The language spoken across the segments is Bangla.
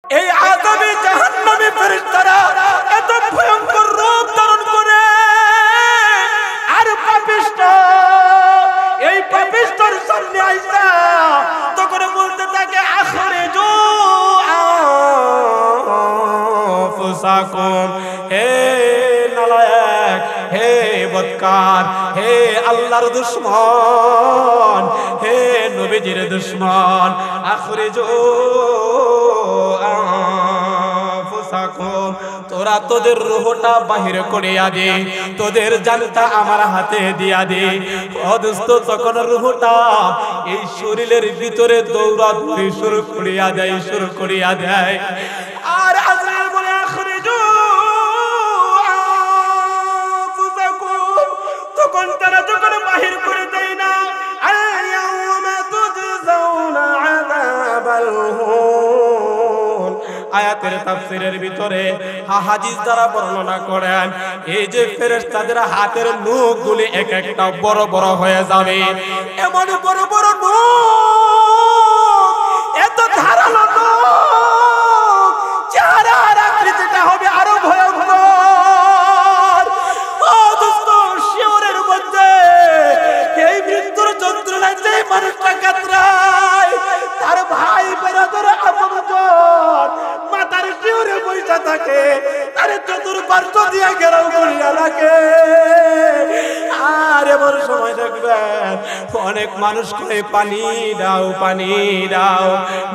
এই আযাবে জাহান্নামী ফেরেশতারা এত ভয়ঙ্কর রূপ ধারণ করে আর পাপিষ্ঠ এই পাপিষ্ঠর সামনে আইসা তখন বলতে থাকে আখরিজু আনফুসাকুম, হে নালায়েক, হে বদকার, হে আল্লাহর দুশমন, হে নবীজির দুশমন, আখরিজু আনফুসাকুম, তোরা তোদের রূহটা বাহির করিয়া দে, তোদের জানটা আমার হাতে দিয়া দে। ও দোস্ত, তখন রূহটা এই শরীরের ভিতরে দৌড়াদৌড়ি শুরু করিয়া দেয় আর আজরাইল বলে আখরিজু আনফুসাকুম, তখন তারা যখন বাহির করে দেয় না, আল-ইয়াউমা তুজজাউনা আযাবাল হুন। আয়াতের তাফসীরের ভিতরে হাদিস দ্বারা বর্ণনা করেন এই যে ফেরেশতাদের হাতের নখগুলি এক একটা বড় বড় হয়ে যাবে, এমন বড় বড় নখ, এত ধারালো নখ, চেহারার আকৃতিটা হবে আরো ভয়ঙ্কর। ও দোস্ত, শিওরের মধ্যে এই মৃত্যুর যন্ত্রণায় যে মানুষটা কাতরায়, তার ভাই বেরাদর আপনজন মাথার শিওরে বসে থাকে, তার চতুর্পার্শ্ব দিয়ে ঘেরাও করিয়া রাখে। আর এমন সময় দেখবেন অনেক মানুষ কয়ে পানি দাও, পানি দাও,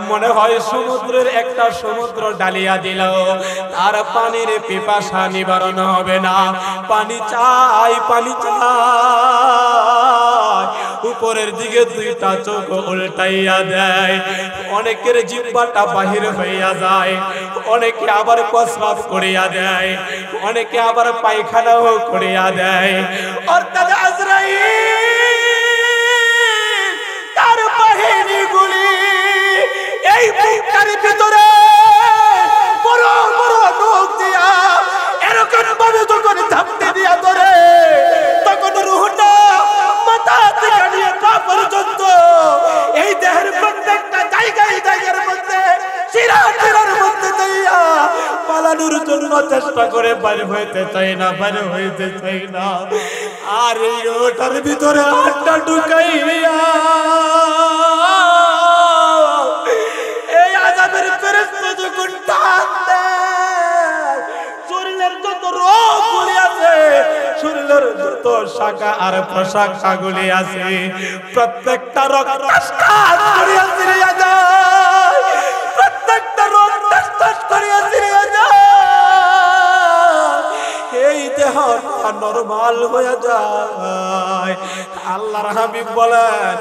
মনে হয় সমুদ্রের একটা সমুদ্র ডালিয়া দিল, তার পানির পিপাসা নিবারণ হবে না, পানি চাই, পানি চাই। উপরের দিকে দুইটা চোখ উল্টাইয়া দেয়, অনেকের জিহ্বাটা বাহির হইয়া যায়, অনেকে আবার প্রস্রাব করিয়া দেয়, অনেকে আবার পায়খানাও করিয়া দেয়। অর্থাৎ আজরাইল তার বাহিনীগুলি এই বুকটার ভিতরে বড় বড় নখ দিয়া এরকম ভাবে যখন ঝাপটি দিয়া ধরে, তখন রূহটা মাথা থেকে নিয়ে পা পর্যন্ত এই দেহের প্রত্যেকটা জায়গার মধ্যে শিরার মধ্যে দিয়া পালানোর জন্য চেষ্টা করে বাইর হইতে চাই না। আর এই রূহটার ভিতরে হাতটা ঢুকাইয়া এই আযাবের ফেরেশতা যখন টান দেয়, শরীরের যত রোগগুলি আছে, শরীরের যত শাখা আর প্রশাখাগুলি আছে, প্রত্যেকটা রোগ টাস টাস করিয়া ছিঁড়িয়া যায়, প্রত্যেকটা রোগ টাস টাস করিয়া ছিঁড়িয়া যায়, এই দেহটা নরমাল হয়ে যায়। আল্লাহর হাবিব বলেন,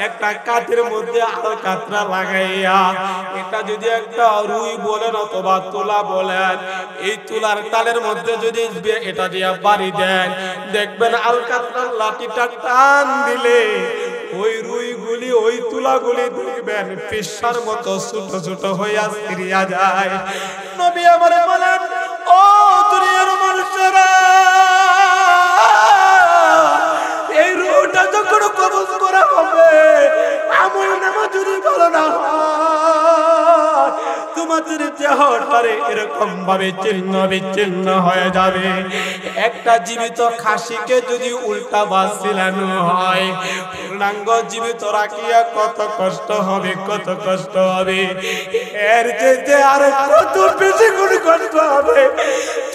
একটা কাঠের মধ্যে আলকাতরা লাগাইয়া, এটা যদি একটা রুই বলেন অথবা তুলা বলেন, এই তুলার তালের মধ্যে যদি এটা দিয়া বাড়ি দেন, দেখবেন আলকাতরার লাঠিটা টান দিলে ওই রুইগুলি, ওই তুলাগুলি দেখবেন পিসার মতো ছোট ছোট হইয়া ছিঁড়িয়া যায়। নবী আমার বলেন, ও দুনিয়ার মানুষেরা, এই রূহটা যখন কবজ করা হবে, আমল নামা যদি ভালো না হয়, তোমাদের দেহটারে এরকম ভাবে ছিন্ন বিচ্ছিন্ন হয়ে যাবে। একটা জীবিত খাসিকে যদি উল্টা বাস ছিলানো হয়, পূর্ণাঙ্গ জীবিত রাখিয়া কত কষ্ট হবে, কত কষ্ট হবে, এর যে আর কত বেশি গুণ কষ্ট হবে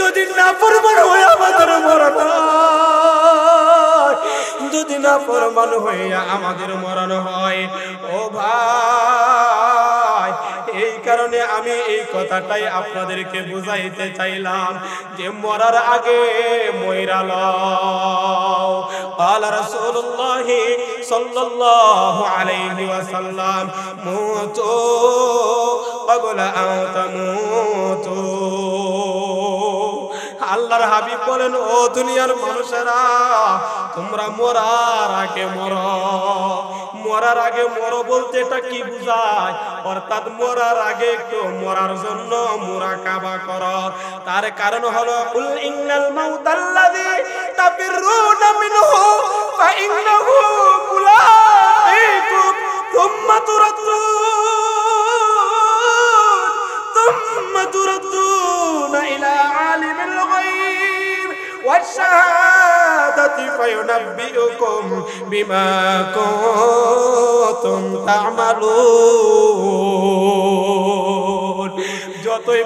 যদি নাফরমান হয়ে আমাদের মরণ হয়, যদি নাফরমান হইয়া আমাদের মরণ হয়। ও ভাই, এই কারণে আমি এই কথাটাই আপনাদেরকে বুঝাইতে চাইলাম যে মরার আগে মইরা লও। قال رسول الله صلى الله عليه وسلم موتوا قبل أن تموتوا। আল্লাহর হাবিব বলেন, ও দুনিয়ার মানুষেরা, তোমরা মরার আগে মরো। মরার আগে মরো বলতে এটা কি বুঝায়? অর্থাৎ মরার আগে একটু মরার জন্য মুরাকাবা করো। তার কারণ হলো, কুল ইন্নাল মাউতাল্লাযী তাফিরুনা মিনহু ফাইন্নাহু মুলাকীকুম সুম্মা তুরাদ্দুন সুম্মা তুরদ্দুনা ইলা আলিমিল গায়ব ওয়াশ-শাহাদাতি ফায়ুনাব্বিউকুম বিমা কুনতুম তা'মালুন। যতই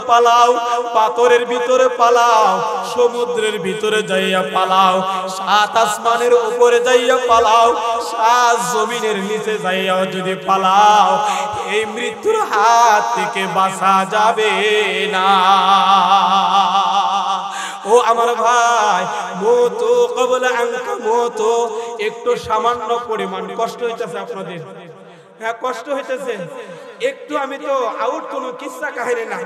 পালাও, পাথরের ভিতরে পালাও, সমুদ্রের ভিতরে যাইয়া পালাও, সাত আসমানের উপরে যাইয়া পালাও, সাত জমিনের নিচে যাইয়াও যদি পালাও, এই মৃত্যুর হাত থেকে বাঁচা যাবে না। ও আমার ভাই, মওতু ক্বাবলা আনকা মওতু। একটু সামান্য পরিমাণ কষ্ট হইতেছে আপনাদের, হ্যাঁ কষ্ট হইতেছে একটু। আমি তো আউট কোনো কিসসা কাহিনী না,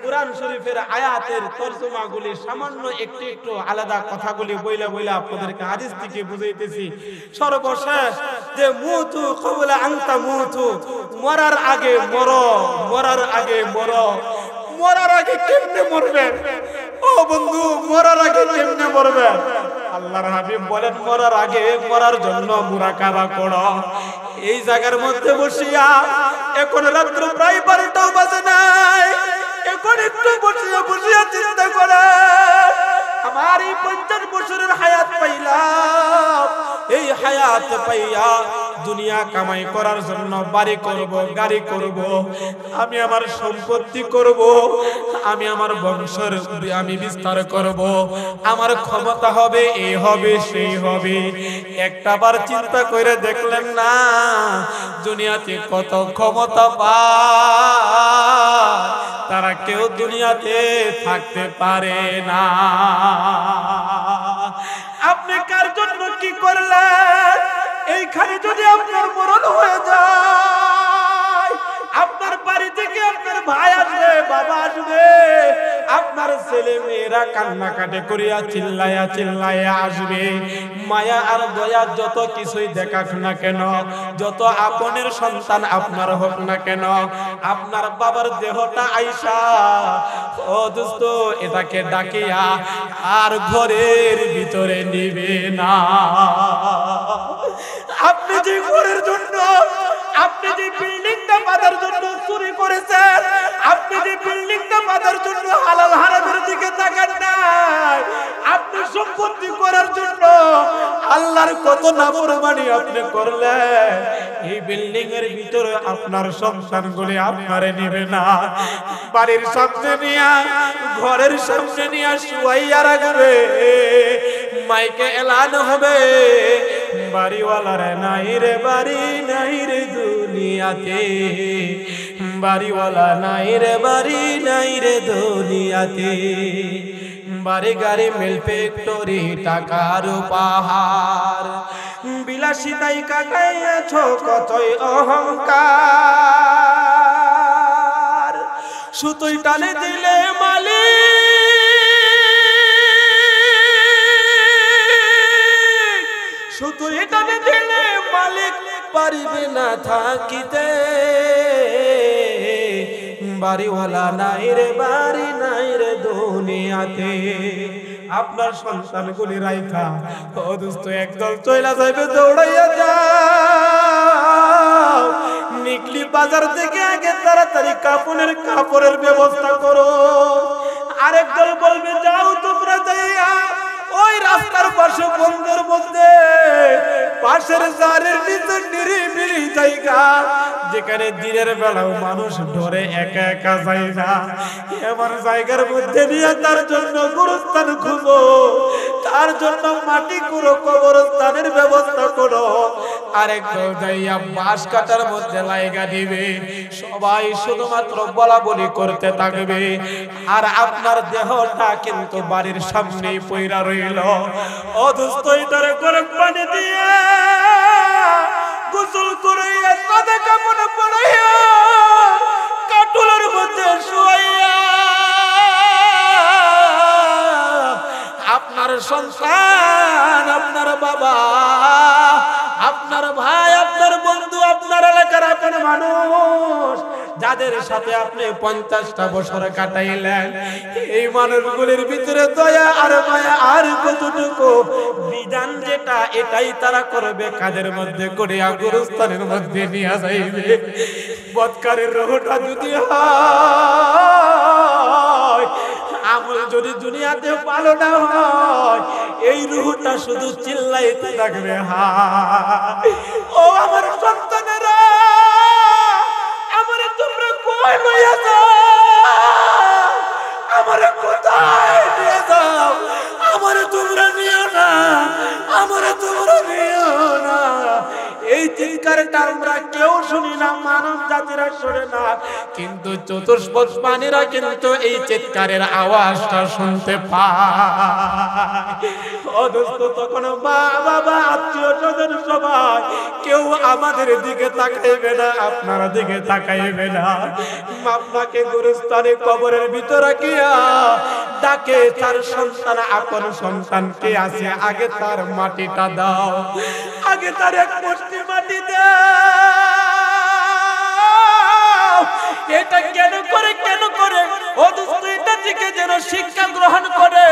কুরআন শরীফের আয়াতের তরজমাগুলি সামান্য একটু একটু আলাদা কথাগুলি বইলা আপনাদেরকে হাদিস থেকে বুঝাইতেছি। সর্বশেষ যে মওতু ক্বাবলা আনকা মওতু, মরার আগে মরো, মরার আগে মরো। মরার আগে কেমনে মরবেন ও বন্ধু, মরার আগে কেমনে মরবেন? আল্লাহর হাবিব বলেন মরার আগে মরার জন্য মুরাকাবা করো। এই জায়গার মধ্যে বসিয়া, এখন রাত্র প্রায় 12টা বাজে নাই, এখন একটু বসিয়া চিন্তা করে আমার এই 50 বছরের হায়াত পাইলাম, এই হায়াত পাইয়া দুনিয়া কামাই করার জন্য বাড়ি করব, গাড়ি করব, আমি আমার সম্পত্তি করব, আমি আমার বংশের আমি বিস্তার করব, আমার ক্ষমতা হবে, এই হবে সেই হবে। একটাবার চিন্তা করে দেখলেন না দুনিয়াতে কত ক্ষমতা পায়, তারা কেউ দুনিয়াতে থাকতে পারে না। আপনি কার জন্য কি করলেন? এইখানে যদি আপনার মরণ হয়ে যায়, আপনার বাড়ি থেকে আপনার ভাই আসবে, বাবা আসবে, আপনার ছেলে মেয়েরা কান্নাকাটি করিয়া চিল্লাইয়া আসবে। মায়া আর দয়া যত কিছুই দেখাক না কেন, যত আপনের সন্তান আপনার হোক না কেন, আপনার বাবার দেহটা আইসা ও দোস্ত এটাকে ডাকিয়া আর ঘরের ভিতরে নিবে না। আপনি যে ঘরের জন্য, আপনি যে বিল্ডিংটা বাঁধার জন্য চুরি করেছেন, আপনি যে বিল্ডিংটা বাঁধার জন্য হালাল হারামের দিকে তাকান নাই, আপনি সম্পত্তি করার জন্য আল্লাহর কত নাফরমানি আপনি করলেন, এই বিল্ডিং এর ভিতরে আপনার সন্তানগুলি আপনারে নেবে না। বাড়ির সামনে নিয়া, ঘরের সামনে নিয়া শুয়াইয়া রাখবে, মাইকে এলান হবে বাড়িওয়ালার নাই রে বাড়ি, নাই রে দুনিয়াতে, বাড়িওয়ালা নাই রে বাড়ি, নাই রে দুনিয়াতে। বাড়ি গাড়ি মিল ফ্যাক্টরি টাকার পাহাড়, বিলাসিতাই কাটাইয়াছ কতই অহংকার, সুতোই টানে দিলে মালিক, সুতোই টানে দিলে মালিক পারিবে না থাকিতে, বাড়িওয়ালা নাই রে বাড়ি, নাই রে দুনিয়াতে। আপনার সন্তানগুলি রাইখা ও দোস্ত একদল চইলা যাইবে, দৌড়াইয়া যাও, নিকলি বাজার থেকে আগে তাড়াতাড়ি কাপড়ের ব্যবস্থা করো। আরেক দল বলবে যাও তোমরা যাইয়া ওই রাস্তার পাশে বন্ধের মধ্যে পাশের জারের নিচে নিরিবিলি জায়গা, যেখানে দিনের বেলাও মানুষ ধরে একা একা জায়গা, এমন জায়গার মধ্যে নিয়ে তার জন্য গোরস্থান খুঁজো, তার জন্য মাটি করো, কবরস্থানের ব্যবস্থা করো। আরেক দল যাইয়া বাঁশ কাটার মধ্যে লাইগা দিবে, সবাই শুধুমাত্র বলা বলি করতে থাকবে, আর আপনার দেহটা কিন্তু বাড়ির সামনেই পইরা রইল। ও দোস্ত এটারে গরম পানি দিয়ে গোসল করাইয়া, সাদা কাপড়ে পরাইয়া, কাটুলের মধ্যে শুয়াইয়া আপনার সন্তান, আপনার বাবা, আপনার ভাই, আপনার বন্ধু, আপনার এলাকার আপনার মানুষ যাদের সাথে আপনি 50টা বছর কাটাইলেন, এই মানুষগুলির ভিতরে দয়া আর মায়া আর কতটুকু বিধান যেটা এটাই তারা করবে, কাদের মধ্যে করিয়া গোরস্থানের মধ্যে নিয়ে যাইবে। বদকারের রোহটা যদি হয় ভালো না হয় এই রূহটা শুধু চিল্লাইতে থাকবে হা। ও আমার সন্তানেরা, আমারে তোমরা কই লইয়া যাও, আমারে কোথায় নিয়ে যাও, আমারে তোমরা নিও না, আমারে তোমরা নিও না। এই চিৎকারটা আমরা কেউ শুনি না, মানব জাতিরা শুনে না, কিন্তু চতুষ্পদ প্রাণীরা কিন্তু এই চিৎকারের আওয়াজটা শুনতে পায়। অদস্ত তখন মা বাবা আত্মীয় স্বজন সবাই কেউ আমাদের দিকে তাকাইবে না, আপনার দিকে তাকাইবে না। আপনাকে গুরুস্থানে কবরের ভিতর রাখিয়া ডাকে তার সন্তান, আপন সন্তান কে আছে, আগে তার মাটিটা দাও, আগে তার এক মুষ্টি মাটি দাও। এটা কেন করে, কেন করে? ও দোস্ত, এটা থেকে যেন শিক্ষা গ্রহণ করে।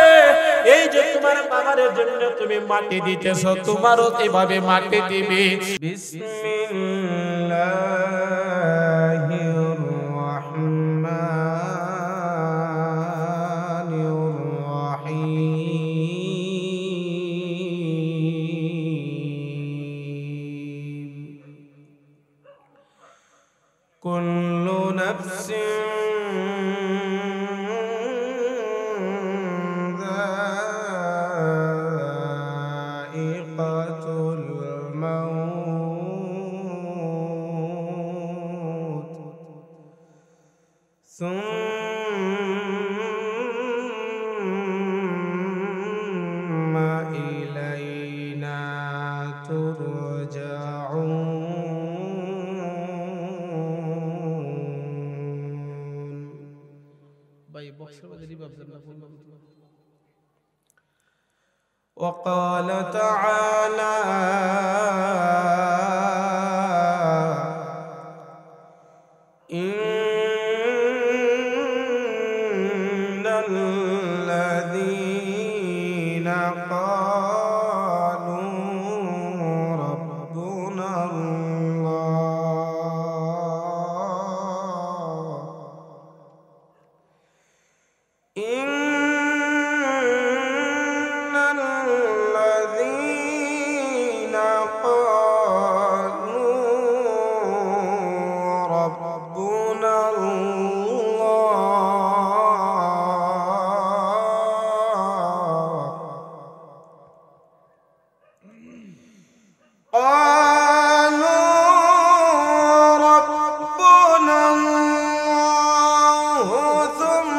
এই যে তোমার বাবার জন্য তুমি মাটি দিতেছ, তোমারও এভাবে মাটি দিবে। বিসমিল্লাহির রাহমানির রাহিম। কুল্লু নাফসিন যায়িকাতুল মাউত সুম্মা ইলাইনা তুরজাউন। وقال تعالى إن الذين قالوا ربنا الله الذين قالوا ربنا الله ثم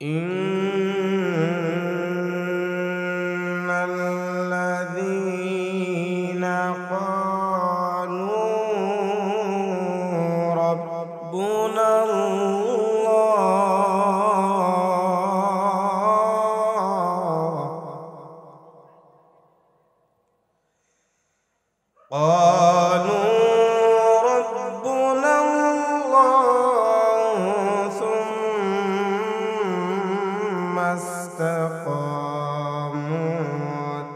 إن الذين قالوا ربنا الله قالوا ربنا الله ثم استقاموا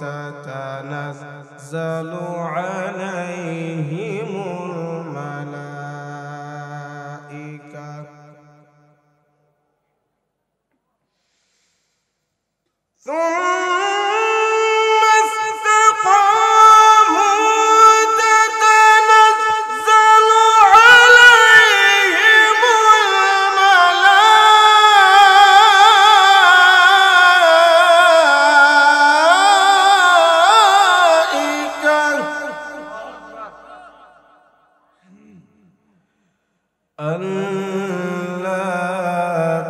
تتنزل عليهم الملائكة ثم استقاموا تتنزل عليهم الملائكة ألا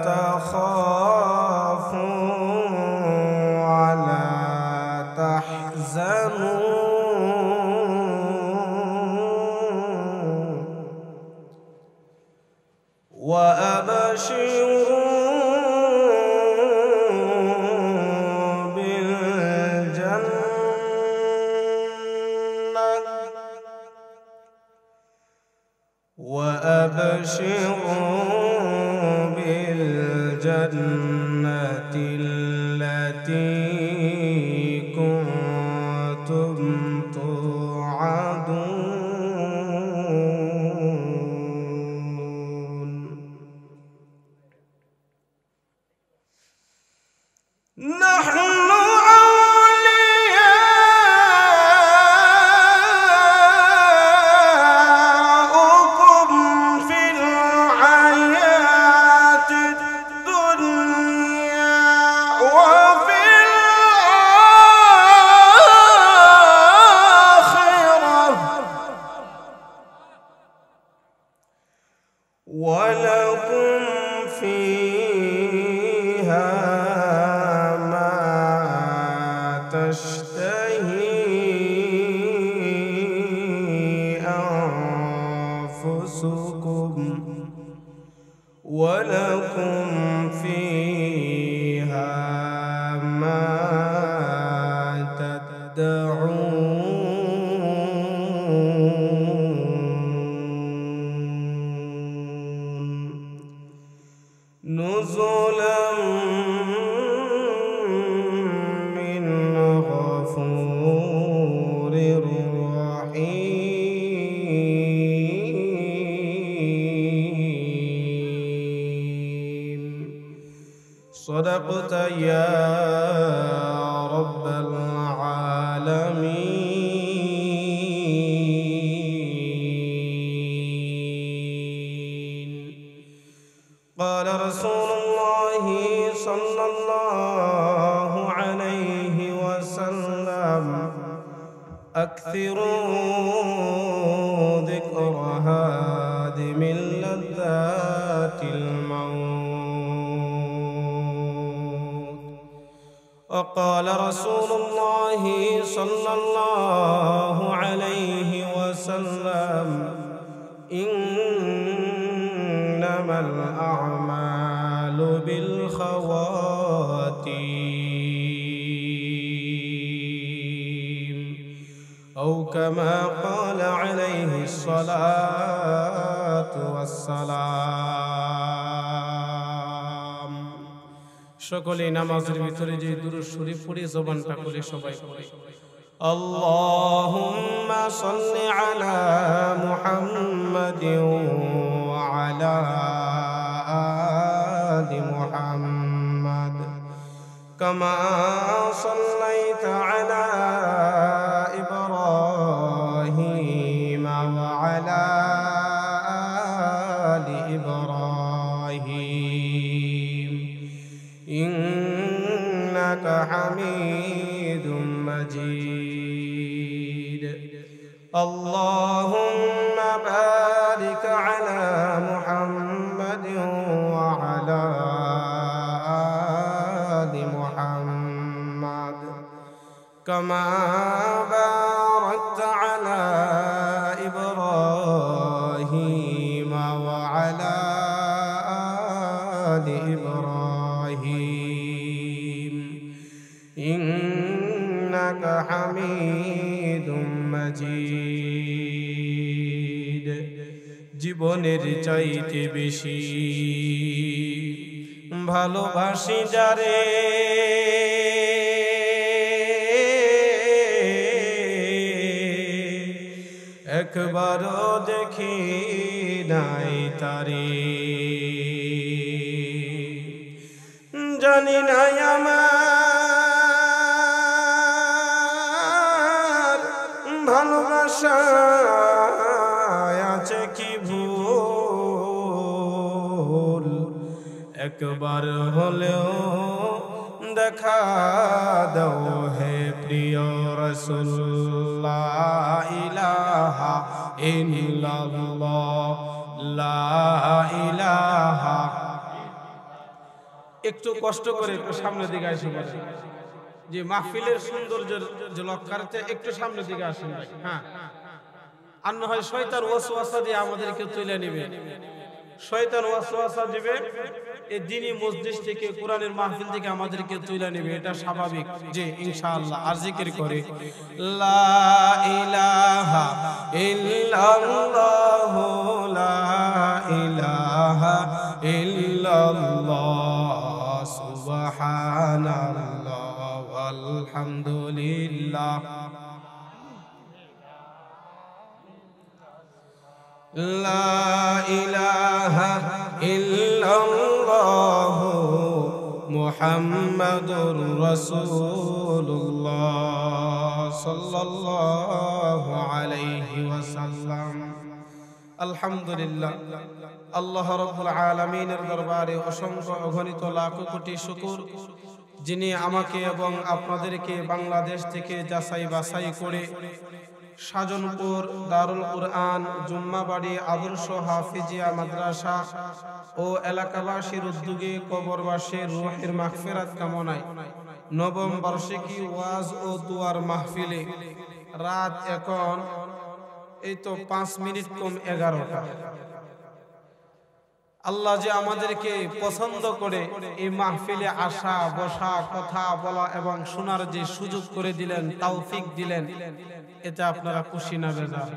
تخافوا التي كنتم توعدون نحن ولكم فيها ما تشتهي أنفسكم ولكم فيها ما تدعون نزلا من غفور رحيم صدقت يا رب العالمين قال رسول الله صلى الله عليه وسلم أكثروا ذكر هادم لذات الموت وقال رسول الله صلى الله عليه وسلم إنما الأعمال بالخواتيم أو كما قال عليه الصلاة والسلام সকলে নামাজের ভিতরে যে দুরূদ শরীফ পড়ে জবানটা খুলে সবাই পড়ে اللهم صل على محمد وعلى آل محمد كما صليت على إبراهيم وعلى آل إبراهيم إنك حميد مجيد اللهم بارك على محمد وعلى آل محمد كما باركت على إبراهيم وعلى آل إبراهيم إنك حميد مجيد জীবনের চাইতে বেশি ভালোবাসি যারে একবারও দেখি নাই তারে জানি না আমার ভালোবাসা আছে কি ভুল একবার হলেও দেখা দাও হে প্রিয় রাসূল লা ইলাহা ইল্লাল্লাহ লা ইলাহা একটু কষ্ট করে একটু সামনের দিকে আসুন যে মাহফিলের সৌন্দর্যের ঝলকারতে একটু সামনের দিকে আসুন হ্যাঁ আর না হয় শয়তান ওয়াসওয়াসা দিয়ে আমাদেরকে তুলে নেবে শয়তান ওয়াসওয়াসা দিবে এই দ্বীনি মসজিদ থেকে কোরআনের মাহফিল থেকে আমাদেরকে তুলে নেবে এটা স্বাভাবিক যে ইনশাআল্লাহ আর জিকির করে লা ইলাহা ইল্লাল্লাহ লা ইলাহা ইল্লাল্লাহ সুবহানাল্লাহ আলহামদুলিল্লাহ লা ইলাহা ইল্লাল্লাহু মুহাম্মাদুর রাসূলুল্লাহ সাল্লাল্লাহু আলাইহি ওয়াসাল্লাম। আলহামদুলিল্লাহ, আল্লাহ রাব্বুল আলামিনের দরবারে অসংখ্য অগণিত লাখো কোটি শুকর, যিনি আমাকে এবং আপনাদেরকে বাংলাদেশ থেকে যাচাই বাছাই করে সাজনপুর দারুল কুরআন জুম্মাবাড়ি আদর্শ হাফিজিয়া মাদ্রাসা ও এলাকাবাসীর উদ্যোগে কবরবাসীর রূহের মাগফিরাত কামনায় নবম বার্ষিকী ওয়াজ ও দুয়ার মাহফিলে রাত এখন এই তো 5 মিনিট কম 11টা। আল্লাহ যে আমাদেরকে পছন্দ করে এই মাহফিলে আসা বসা কথা বলা এবং শোনার যে সুযোগ করে দিলেন, তৌফিক দিলেন, এতে আপনারা খুশি না বেজার?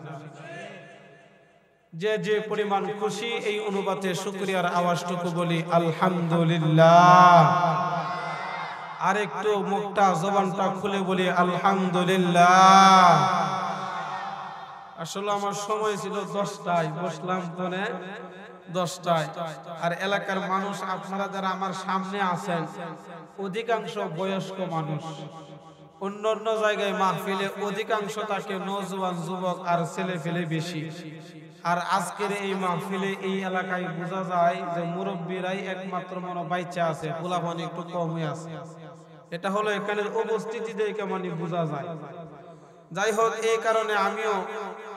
যে যে পরিমাণ খুশি এই অনুপাতে শুকরিয়ার আওয়াজটুকু বলি আলহামদুলিল্লাহ। আর একটু মুখটা জবানটা খুলে বলি আলহামদুলিল্লাহ। আসলে আমার সময় ছিল 10টায়, বসলাম তো 10টায়। আর এলাকার মানুষ আপনারা যারা আমার সামনে আছেন অধিকাংশ বয়স্ক মানুষ। অন্য অন্য জায়গায় মাহফিলে অধিকাংশ থাকে নওজোয়ান যুবক আর ছেলে ফেলে বেশি। আর আজকের এই মাহফিলে এই এলাকায় বোঝা যায় যে মুরব্বীরাই একমাত্র মনে বাইচা আছে, পোলাপান একটু কমই আছে। এটা হলো এখানের উপস্থিতি দেখে মানে বোঝা যায়। যাই হোক, এই কারণে আমিও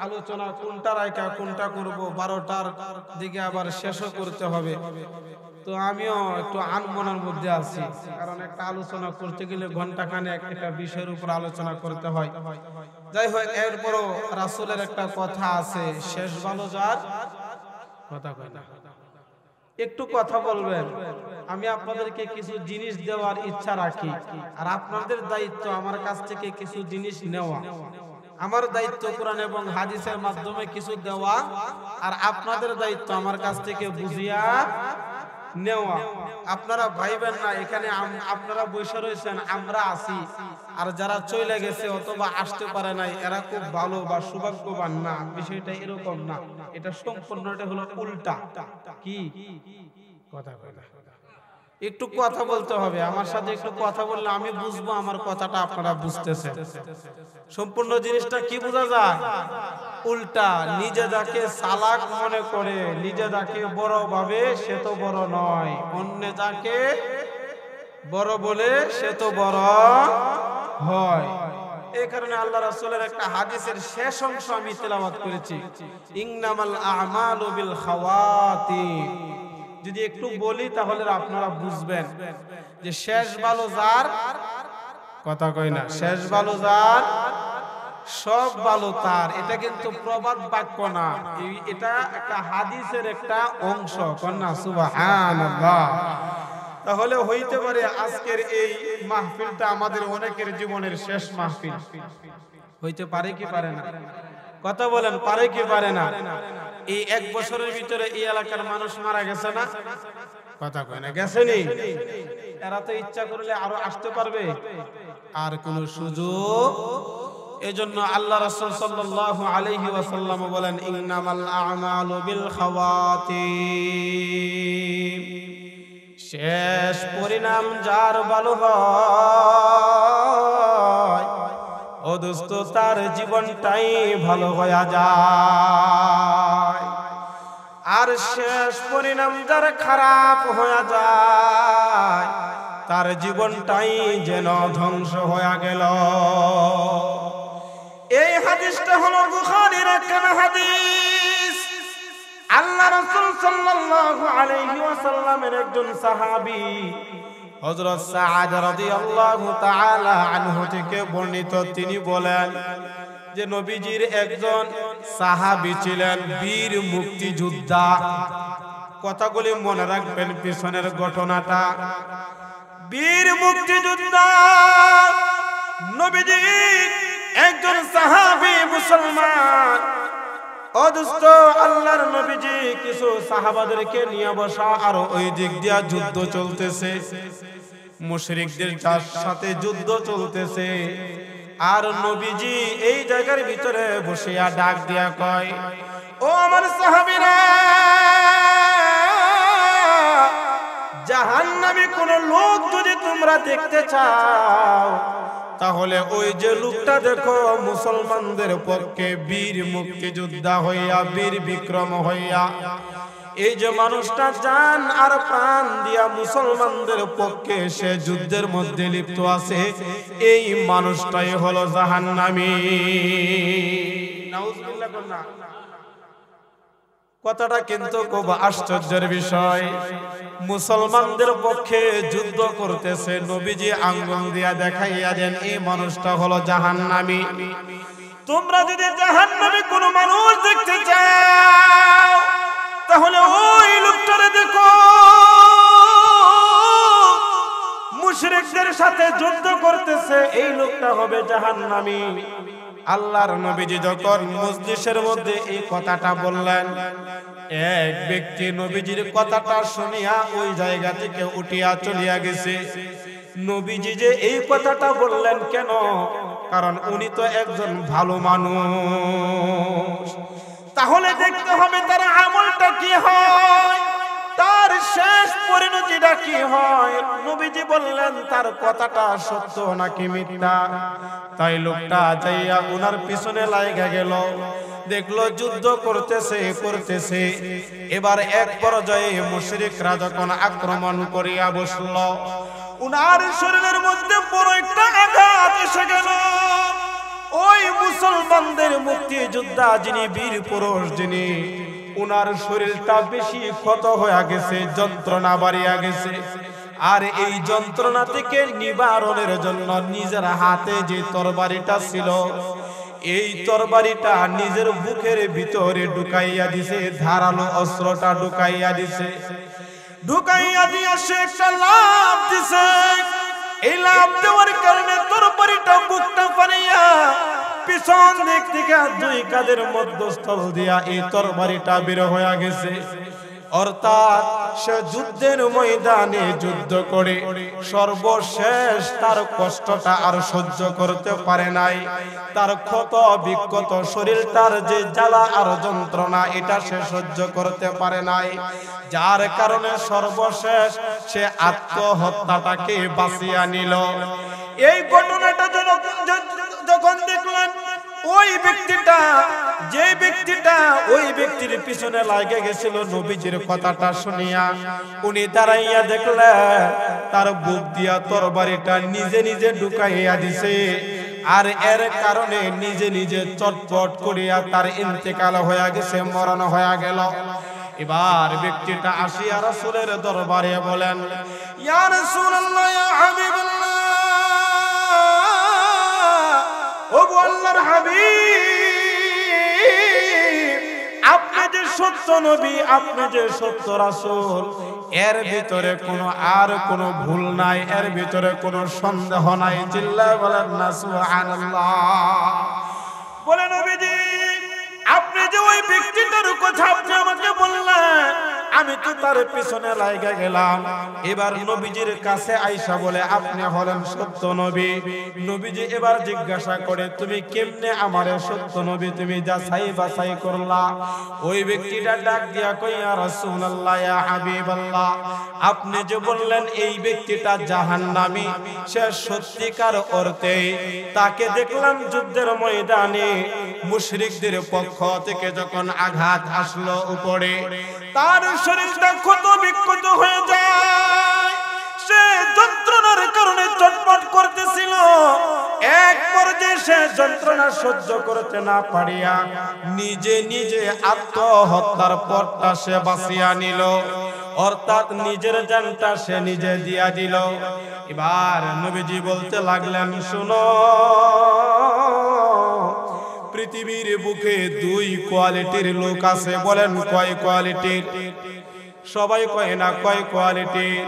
আলোচনা কোনটা রাখা কোনটা করব, 12টার দিকে আবার শেষও করতে হবে, তো আমিও একটু আনমনার মধ্যে আছি। কারণ একটা আলোচনা করতে গেলে ঘন্টাখানেক একটা বিষয়ের উপর আলোচনা করতে হয়। যাই হোক, এরপরও রাসূলের একটা কথা আছে, শেষ ভালো যার কথা কয় না। একটু কথা বলবেন, আমি আপনাদেরকে কিছু জিনিস দেওয়ার ইচ্ছা রাখি, আর আপনাদের দায়িত্ব আমার কাছ থেকে কিছু জিনিস নেওয়া। আমার দায়িত্ব কোরআন এবং হাদিসের মাধ্যমে কিছু দেওয়া, আর আপনাদের দায়িত্ব আমার কাছ থেকে বুঝিয়া নেওয়া। আপনারা ভাইবেন না এখানে আপনারা বসে রয়েছেন, আমরা আছি, আর যারা চলে গেছে অথবা আসতে পারে নাই এরা খুব ভালো বা সৌভাগ্যবান, না, বিষয়টা এরকম না। এটা সম্পূর্ণটা হলো উল্টা। কি কথা কয় না? একটু কথা বলতে হবে, আমার সাথে একটু কথা বললে আমি বুঝবো আমার কথাটা আপনারা বুঝতেছেন। সম্পূর্ণ জিনিসটা কি বোঝা যায়? উল্টা। নিজে যাকে চালাক মনে করে, নিজে যাকে বড় ভাবে সে তো বড় নয়, অন্য যাকে বড় বলে সে তো বড় হয়। এই কারণে আল্লাহ রাসূলের একটা হাদিসের শেষ অংশ আমি তেলাওয়াত করেছি, ইন্নামাল আ'মালু বিল খাওয়াতিম। যদি একটু বলি তাহলে আপনারা বুঝবেন যে শেষ ভালো যার, কথা কয় না, শেষ ভালো যার সব ভালো তার। এটা কিন্তু প্রবাদ বাক্য না, এটা একটা হাদিসের একটা অংশ। কন্যা সুবহানাল্লাহ। তাহলে হইতে পারে আজকের এই মাহফিলটা আমাদের অনেকের জীবনের শেষ মাহফিল হইতে পারে কি পারে না? কথা বলেন, পারে কি পারে না? এই 1 বছরের ভিতরে এই এলাকার মানুষ মারা গেছে না? কথা কয় না, গেছেনি? এরা তো ইচ্ছা করলে আরো আসতে পারবে, আর কোন সুযোগ। এজন্য আল্লাহ রাসূল সাল্লাল্লাহু আলাইহি ওয়াসাল্লাম বলেন, ইন্নামাল আ'মালু বিল খাওয়াতিম। শেষ পরিণাম যার ভালো হয়, ও দোস্ত, তার জীবনটাই ভালো হয়ে যায়। আর শেষ পরিণাম যার খারাপ হয়ে যায়, তার জীবনটাই যেন ধ্বংস হয়ে গেল। এই হাদিসটা হলো বুখারীর একখানা হাদিস। আল্লাহ রাসূল সাল্লাল্লাহু আলাইহি ওয়াসাল্লামের একজন সাহাবী হযরত সাআদ রাদিয়াল্লাহু তাআলা আনহু থেকে বর্ণিত, তিনি বলেন যে নবীজির একজন সাহাবী ছিলেন বীর মুক্তিযোদ্ধা। কথাগুলি মনে রাখবেন, পিছনের ঘটনাটা। বীর মুক্তিযোদ্ধা নবীজির একজন সাহাবী মুসলমান। ও দোস্ত, আল্লাহর নবীজি কিছু সাহাবাদেরকে নিয়ে বসা, আর ওই দিক দিয়া যুদ্ধ চলতেছে। মুশরিকদের সাথে যুদ্ধ চলতেছে, আর নবীজি এই জায়গার ভিতরে বসিয়া ডাক দিয়া কয়, ও আমার সাহাবীরা, জাহান্নামী কোন লোক যদি তোমরা দেখতে চাও, তাহলে ওই যে লোকটা দেখো মুসলমানদের পক্ষে বীর মুক্তিযোদ্ধা হইয়া, বীর বিক্রম হইয়া, এই যে মানুষটা জান আর প্রাণ দিয়া মুসলমানদের পক্ষে সে যুদ্ধের মধ্যে লিপ্ত আছে, এই মানুষটাই হলো জাহান্নামী। নাউজুবিল্লাহ কন্যা। কথাটা কিন্তু খুব আশ্চর্যের বিষয়। মুসলমানদের পক্ষে যুদ্ধ করতেছে, নবীজি আঙ্গুল দিয়া দেখাইয়া দেন এই মানুষটা হলো জাহান্নামী। তোমরা যদি জাহান্নামী কোন মানুষ দেখতে চাও, তাহলে ওই লোকটারে দেখো, মুশরিকদের সাথে যুদ্ধ করতেছে, এই লোকটা হবে জাহান্নামী। আল্লাহর নবীজি যখন মজলিসের মধ্যে এই কথাটা বললেন, এক ব্যক্তি নবীজির কথাটা শুনিয়া ওই জায়গা থেকে উঠিয়া চলিয়া গেছে। নবীজি যে এই কথাটা বললেন কেন? কারণ উনি তো একজন ভালো মানুষ। তাহলে দেখতে হবে তার আমলটা কি হয়, তার শেষ পরিণতিটা কি হয়। নবীজি বললেন তার কথাটা সত্য নাকি মিথ্যা। তাই লোকটা যাইয়া উনার পিছনে লাগা গেল, দেখলো যুদ্ধ করতেছে। এবার এক পর্যায়ে মুশরিকরা যখন আক্রমণ করিয়া বসল, উনার শরীরের মধ্যে বড় একটা আঘাত এসে গেল। ওই মুসলমানদের মুক্তিযোদ্ধা যিনি বীর পুরুষ, যিনি, উনার শরীরটা বেশি ক্ষত হয়ে গেছে, যন্ত্রণা বাড়িয়া গেছে। আর এই যন্ত্রণা থেকে নিবারণের জন্য নিজের হাতে যে তরবারিটা ছিল, এই তরবারিটা নিজের বুকের ভিতরে ঢুকাইয়া দিছে, ধারালো অস্ত্রটা ঢুকাইয়া দিছে। ঢুকাইয়া দিয়ে সে একটা লাফ দিছে। এই লাফ দেওয়ার কারণে তরবারিটা বুকটা ফাড়িয়া পিছন দিক থেকে দুই কাঁধের মধ্যস্থল দিয়া এই তরবারিটা বের হয়ে গেছে। অর্থাৎ সে যুদ্ধের ময়দানে যুদ্ধ করে সর্বশেষ তার কষ্টটা আর সহ্য করতে পারে নাই। তার ক্ষত বিক্ষত শরীরটার যে জ্বালা আর যন্ত্রণা, এটা সে সহ্য করতে পারে নাই, যার কারণে সর্বশেষ সে আত্মহত্যাটাকে বাঁচিয়ে নিল। এই ঘটনাটা যখন দেখলেন, ওই ব্যক্তিটা, যে ব্যক্তিটা ওই ব্যক্তির পিছনে লাগে গেছিল নবীজির কথাটা শুনিয়া, উনি দাঁড়াইয়া দেখলেন তার বুক দিয়া তরবারিটা নিজে নিজে ঢুকাইয়া দিছে। আর এর কারণে নিজে নিজে চটপট করিয়া তার ইন্তেকাল হয়ে গেছে, মরণ হয়ে গেল। এবার ব্যক্তিটা আসিয়া রাসূলের দরবারে বলেন, ইয়া রাসূলুল্লাহ, ইয়া হাবিবাল্লাহ, ও আল্লাহর হাবিব, আপনি যে সত্য নবী, আপনি যে সত্য রাসূল, এর ভিতরে কোনো ভুল নাই, এর ভিতরে কোনো সন্দেহ নাই। চিল্লায় বলেন না সুবহানাল্লাহ। বলে নবীজি, আপনি যে ওই ব্যক্তিটার কথা আপনি আমাকে বললেন, আমি তো তার পিছনে লাগা গেলাম। এবার নবীজির কাছে আয়েশা বলে, আপনি হলেন সত্য নবী। নবীজি এবার জিজ্ঞাসা করে, তুমি কেমনে আমারে সত্য নবী তুমি যাচাই বাছাই করলা? ওই ব্যক্তিটা ডাক দিয়া কই, ইয়া রাসূলুল্লাহ, ইয়া হাবিবাল্লাহ, আপনি যে বললেন এই ব্যক্তিটা জাহান্নামী, সে সত্যিকার অর্থে তাকে দেখলাম যুদ্ধের ময়দানে মুশরিকদের পক্ষ থেকে যখন আঘাত আসলো উপরে, তার শরীরটা ক্ষত বিক্ষত হয়ে যায়। সে যন্ত্রণার কারণে চটপট করতেছিল। এক পর্যায়ে সে যন্ত্রণা সহ্য করতে না পারিয়া নিজে নিজে আত্মহত্যার পথটা সে বাঁচিয়া নিল। অর্থাৎ নিজের জানটা সে নিজে দিয়া দিল। এবার নবীজি বলতে লাগলেন, শুনো, পৃথিবীর বুকে দুই কোয়ালিটির লোক আছে। বলেন কয় কোয়ালিটির? সবাই কয় না, কয় কোয়ালিটির?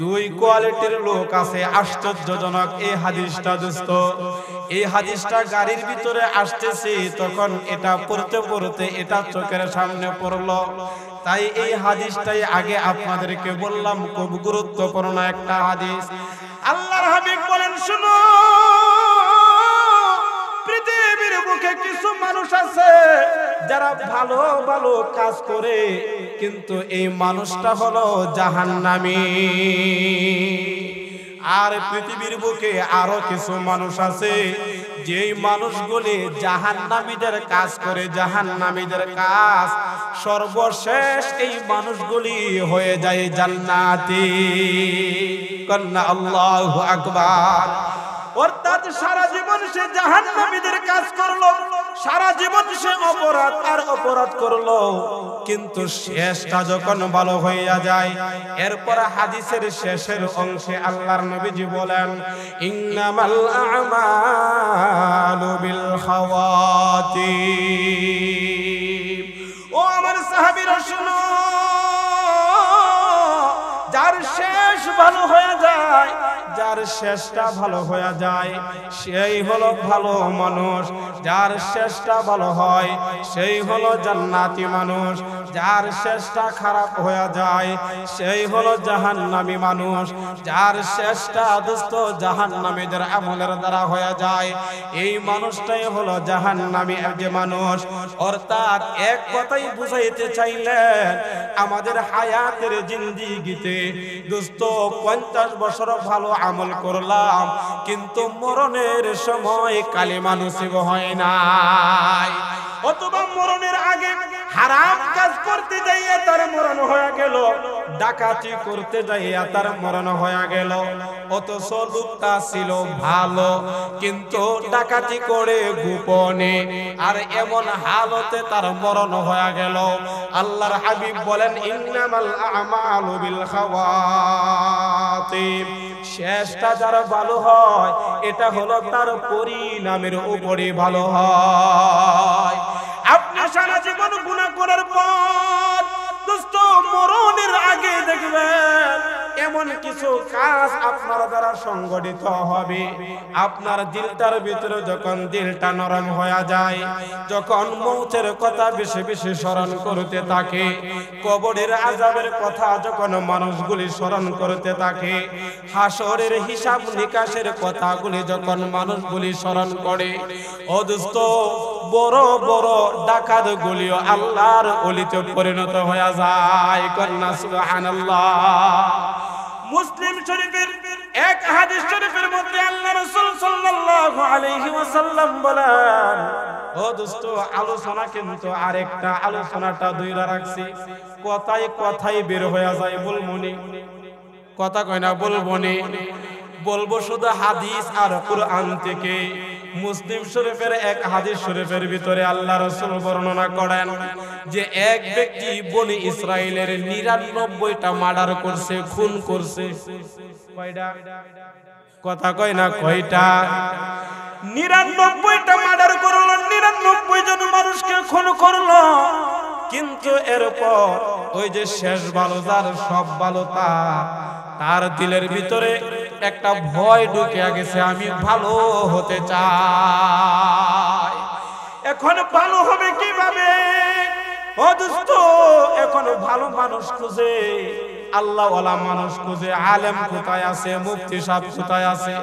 দুই কোয়ালিটির লোক আছে। আশ্চর্যজনক এই হাদিসটা দোস্ত। এই হাদিসটা গাড়ির ভিতরে আসতেছে, তখন এটা পড়তে পড়তে এটা চোখের সামনে পড়লো। তাই এই হাদিসটাই আগে আপনাদেরকে বললাম, খুব গুরুত্বপূর্ণ একটা হাদিস। আল্লাহর হাবিব বলেন, শুনো, পৃথিবীর বুকে কিছু মানুষ আছে যারা ভালো ভালো কাজ করে, কিন্তু এই মানুষটা হলো জাহান্নামী। আর পৃথিবীর বুকে আরো কিছু মানুষ আছে যেই মানুষগুলি জাহান্নামীদের কাজ করে, জাহান্নামীদের কাজ সর্বশেষ এই মানুষগুলি হয়ে যায় জান্নাতি। কন্না আল্লাহু আকবার। অর্থাৎ সারা জীবন সে জাহান্নামীদের কাজ করলো, সারা জীবন সে অপরাধ আর অপরাধ করলো, কিন্তু শেষটা যখন ভালো হইয়া যায়, এরপর হাদিসের শেষের অংশে আল্লাহর নবীজি বলেন, ইন্নামাল আমালু বিল খাওয়াতিম। ও আমার সাহাবীরা শুনো, যার শেষ ভালো হয়ে যায়, যার শেষটা ভালো হয়ে যায় সেই হলো ভালো মানুষ। যার শেষটা ভালো হয় সেই হলো জান্নাতি মানুষ। যার শেষটা খারাপ হয়ে যায় সেই হলো জাহান্নামী মানুষ। যার শেষটা দুষ্ট জাহান্নামীদের আমলের দ্বারা হয়ে যায়, এই মানুষটাই হলো জাহান্নামী যে মানুষ। অর্থাৎ এক কথাই বুঝাইতে চাইলেন, আমাদের হায়াতের জিন্দেগিতে দোস্ত 50 বছর ভালো আমল করলাম, কিন্তু মরণের সময় কালিমা নসিব হয় নাই, অথবা মরণের আগে হারাম কাজ করতে যাইয়া তার মরণ হয়ে গেল, ডাকাতি করতে যাইয়া তার মরণ হয়ে গেল। অথচ লোকটা ছিল ভালো, কিন্তু ডাকাতি করে গোপনে, আর এমন হালতে তার মরণ হয়ে গেল। আল্লাহর হাবিব বলেন, ইন্নামাল আমালু বিল খাওয়াতিম। শেষটা যার ভালো হয় এটা হলো তার পরিণামের উপরে ভালো হয়। আপনি সারা জীবন গুনাহ করার পর দোস্ত মরণের আগে দেখবেন এমন কিছু কাজ আপনার দ্বারা সংগঠিত হবে, আপনার দিলটার ভিতরে যখন দিলটা নরম হয়ে যায়, যখন মৌতের কথা বেশি বেশি স্মরণ করতে থাকে, কবরের আযাবের কথা যখন মানুষগুলি স্মরণ করতে থাকে, হাসরের হিসাব নিকাশের কথাগুলি যখন মানুষগুলি স্মরণ করে, ও দোস্ত বড় বড় ডাকাতগুলিও আল্লাহর ওলিতে পরিণত হয়ে যায়। কন্না সুবহানাল্লাহ। মুসলিম শরীফের এক হাদিস শরীফের মধ্যে আল্লাহ রাসূল সাল্লাল্লাহু আলাইহি ওয়াসাল্লাম বলেন, ও দোস্ত আলোচনা কিন্তু আরেকটা, আলোচনাটা দুইরা রাখছি, কথাই কথাই বের হয়ে যায়, বলবনি কথা কয় না, বলবনি, বলবো শুধু হাদিস আর কুরআন থেকে। মুসলিম শরীফের এক হাদিস শরীফের ভিতরে আল্লাহ রাসূল বর্ণনা করেন যে এক ব্যক্তি বনি ইসরাইলের 99টা মার্ডার করছে, খুন করছে। কয়টা? কথা কয় না, কয়টা? 99টা মার্ডার করলো, 99 জন মানুষকে খুন করলো। কিন্তু এরপর ওই যে শেষ ভালো, যার সব ভালো তার দিলের ভিতরে একটা ভয় ঢুকে গেছে, আমি ভালো হতে চাই। এখন ভালো হবে কিভাবে? ও দোস্ত, এখন ভালো মানুষ খুঁজে, আল্লাহওয়ালা মানুষ খুঁজে। আলেম কোথায় আছে? মুফতি সাহেব কোথায় আছে?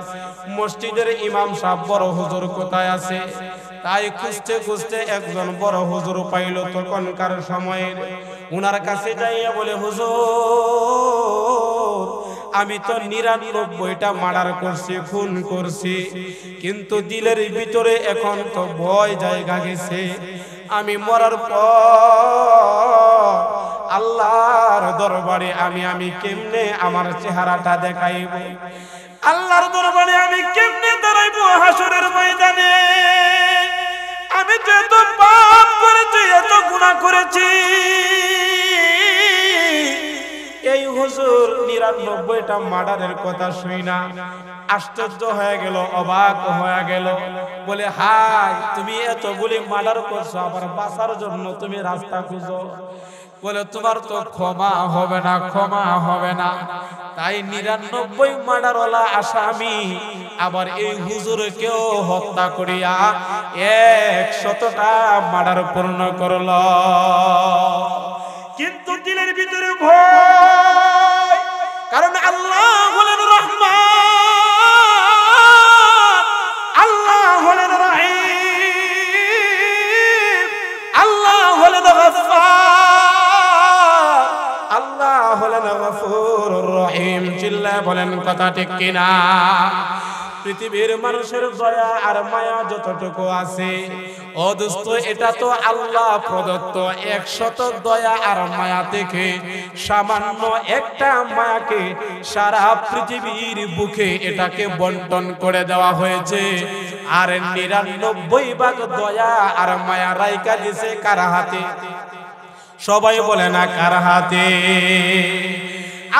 মসজিদের ইমাম সাহেব, বড় হুজুর কোথায় আছে? তাই খুঁজতে খুঁজতে একজন বড় হুজুর পাইল তখনকার সময়ে। উনার কাছে যাইয়া বলে, হুজুর, আমি তো 99টা মার্ডার করছি, খুন করছি, কিন্তু দিলের ভিতরে এখন তো ভয় জায়গা গেছে। আমি মরার পর আল্লাহর দরবারে আমি কেমনে আমার চেহারাটা দেখাইব? আল্লাহর দরবারে আমি কেমনে দাঁড়াইব হাসরের ময়দানে? আমি তো এত পাপ করেছি, এত গুনাহ করেছি। এই হুজুর 99টা মার্ডারের কথা শুই না আশ্চর্য হয়ে গেল, অবাক হয়ে গেল। বলে, হাই, তুমি এতগুলি মার্ডার করছো, আবার বাঁচার জন্য তুমি রাস্তা খুঁজো। বলে তোমার তো ক্ষমা হবে না, ক্ষমা হবে না। তাই 99 মার্ডারওয়ালা আসামি আবার এই হুজুরকেও হত্যা করিয়া 100টা মার্ডার পূর্ণ করল। কিন্তু দিলের ভিতরে ভয়, কারণ আল্লাহ হলেন রহমান, আল্লাহ হলেন রহিম, আল্লাহ হলেন গফফার, আল্লাহ হলেন গফুরুর রহিম। চিল্লায় বলেন কথা ঠিক কিনা? পৃথিবীর মানুষের দয়া আর মায়া যতটুকু আছে, ও দোস্ত, এটা তো আল্লাহ প্রদত্ত 100 দয়া আর মায়া থেকে সামান্য একটা মায়াকে সারা পৃথিবীর বুকে এটাকে বন্টন করে দেওয়া হয়েছে। আর 99 ভাগ দয়া আর মায়া রাইকা দিছে কার হাতে? সবাই বলে না কার হাতে?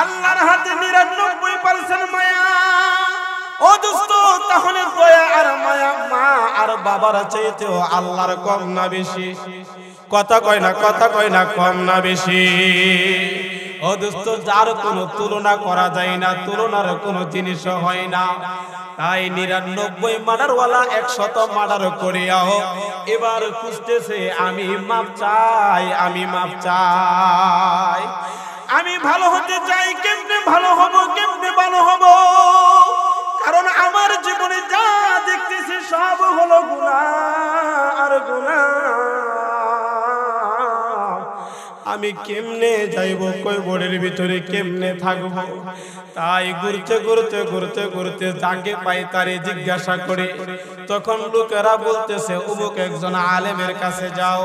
আল্লাহর হাতে 99% মায়া। ও দোস্ত, তাহলে দয়া আর মায়া মা আর বাবার চাইতেও আল্লাহর কম না বেশি? কথা কয় না, কথা কয় না, কম না বেশি? ও দোস্ত, যার কোনো তুলনা করা যায় না, তুলনার কোনো জিনিস হয় না। তাই 99 মার্ডারওয়ালা 100 মার্ডার করিয়াও এবার খুঁজতেছে আমি মাপ চাই, আমি মাপ চাই, আমি ভালো হতে চাই। কেমনে ভালো হব, কেমনে ভালো হব? কারণ আমার জীবনে যা দেখতেছি সব হলো গুনাহ আর গুনাহ। আমি কেমনে যাইব কবরের ভিতরে, কেমনে থাকবো? তাই ঘুরতে ঘুরতে ঘুরতে ঘুরতে যাকে পাই তারে জিজ্ঞাসা করে, তখন লোকেরা বলতেছে অমুক একজন আলেমের কাছে যাও।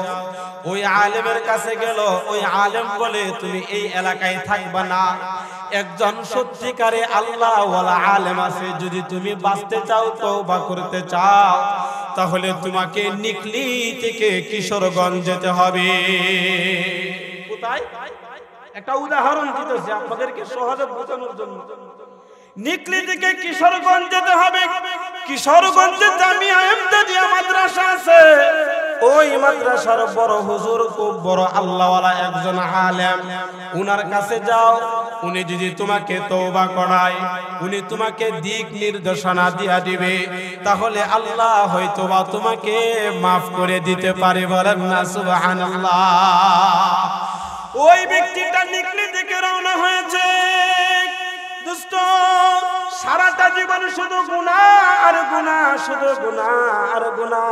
ওই আলেমের কাছে গেল, ওই আলেম বলে তুমি এই এলাকায় থাকবা না, একজন সত্যিকারে আল্লাহ ওয়ালা আলেম আছে, যদি তুমি বাঁচতে চাও, তওবা করতে চাও, তাহলে তোমাকে নিকলি থেকে কিশোরগঞ্জ যেতে হবে। কোথায়? একটা উদাহরণ দিতেছি আপনাদেরকে সহজে বোঝানোর জন্য। নিকলি থেকে কিশোরগঞ্জ যেতে হবে। কিশোরগঞ্জে জামিয়া ইমদাদিয়া মাদ্রাসা আছে। ওই মাদ্রাসার বড় হুজুর, খুব বড় আল্লাহওয়ালা একজন আলেম, উনার কাছে যাও। উনি যদি তোমাকে তওবা করায়, উনি তোমাকে দিক নির্দেশনা দিয়া দিবে, তাহলে আল্লাহ হয়তোবা তোমাকে মাফ করে দিতে পারে। বলেন না সুবহানাল্লাহ। ওই ব্যক্তিটা নিকলি থেকে রওনা হয়েছে। দোস্ত, সারাটা জীবন শুধু গুনাহ আর গুনাহ, শুধু গুনাহ আর গুনাহ।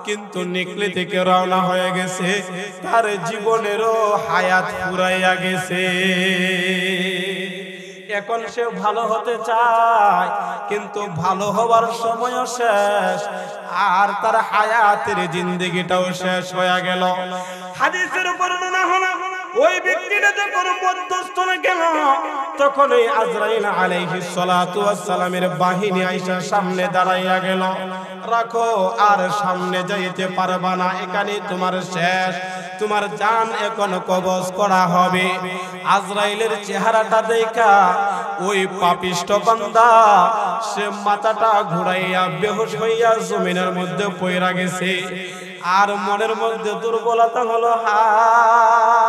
কিন্তু নিকলি থেকে রওনা হয়ে গেছে, তার জীবনেরও হায়াত ফুরাইয়া গেছে। এখন সে ভালো হতে চায়, কিন্তু ভালো হওয়ার সময়ও শেষ, আর তার হায়াতের জিন্দেগিটাও শেষ হয়ে গেল। হাদিসের বর্ণনা হলো, ওই ব্যক্তিটা যখন মধ্যস্থলে গেল, তখন এই আজরাইল আলাইহিস সালাতু ওয়াস সালামের বাহিনী আইসা সামনে দাঁড়াইয়া গেল, রাখো, আর সামনে যাইতে পারবা না, এখানে তোমার শেষ, তোমার জান এখন কবজ করা হবে। আজরাইলের চেহারাটা দেখা ওই পাপিষ্ট বান্দা সে মাথাটা ঘুরাইয়া বেহুশ হইয়া জমিনের মধ্যে পড়ে গেছে। আর মনের মধ্যে দুর্বলতা হলো, হায়,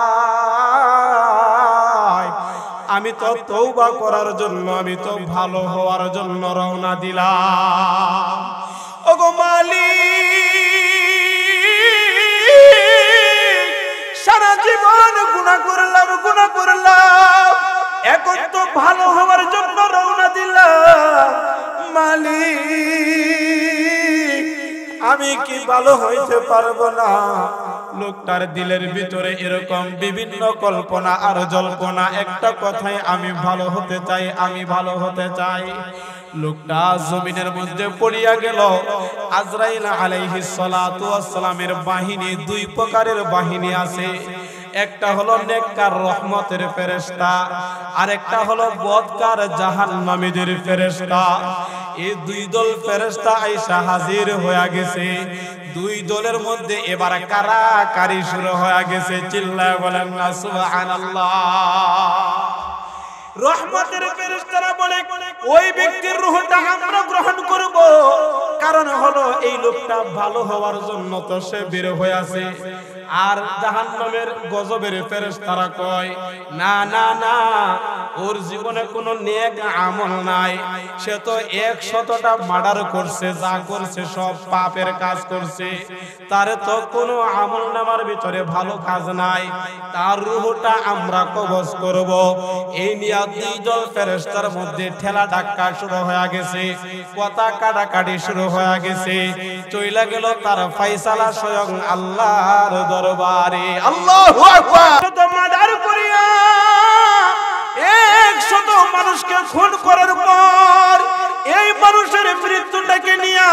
আমি তো তওবা করার জন্য, আমি তো ভালো হওয়ার জন্য রওনা দিলাম। ওগো মালিক, সারা জীবন গুনাহ করলাম, গুনাহ করলাম, এখন তো ভালো হওয়ার জন্য রওনা দিলাম। মালিক, আমি কি ভালো হইতে পারবো না? লোকটার দিলের ভিতরে এরকম বিভিন্ন কল্পনা আর জল্পনা, একটা কথাই, আমি ভালো হতে চাই, আমি ভালো হতে চাই। লোকটা জমিনের মধ্যে পড়িয়া গেল। আজরাইল আলাইহিস সালাতু ওয়াস সালামের বাহিনী, দুই প্রকারের বাহিনী আছে। একটা হলো নেককার রহমতের ফেরেশতা, আর একটা হলো বদকার জাহান্নামীদের ফেরেশতা। এই দুই দল ফেরেশতা আইসা হাজির হয়ে গেছে। দুই দলের মধ্যে এবার কারাকারি শুরু হয়ে গেছে। চিল্লায় বলেন না সুবহানাল্লাহ। রহমতের ফেরেশতারা বলে, ওই ব্যক্তির রূহটা আমরা গ্রহণ করব, কারণ হলো এই লোকটা ভালো হওয়ার জন্য তো সে বের হয়ে আছে। আর জাহান্নামের গজবের ফেরেশতারা কয় না না না, ওর জীবনে কোনো নেক আমল নাই, সে তো 100টা মার্ডার করছে, যা করছে সব পাপের কাজ করছে, তার তো কোনো আমল নামার ভিতরে ভালো কাজ নাই, তার রূহটা আমরা কবজ করব। এই নিয়ে দুইজন ফেরেশতার মধ্যে ঠেলা ধাক্কা শুরু হয়ে গেছে, কথা কাটাকাটি শুরু হয়ে গেছে, চইলা গেল তার ফয়সালা স্বয়ং আল্লাহর দরবারে। আল্লাহু আকবার। তো মার্ডার করিয়া 100 মানুষকে খুন করার পর এই মানুষের মৃত্যুটাকে নিয়ে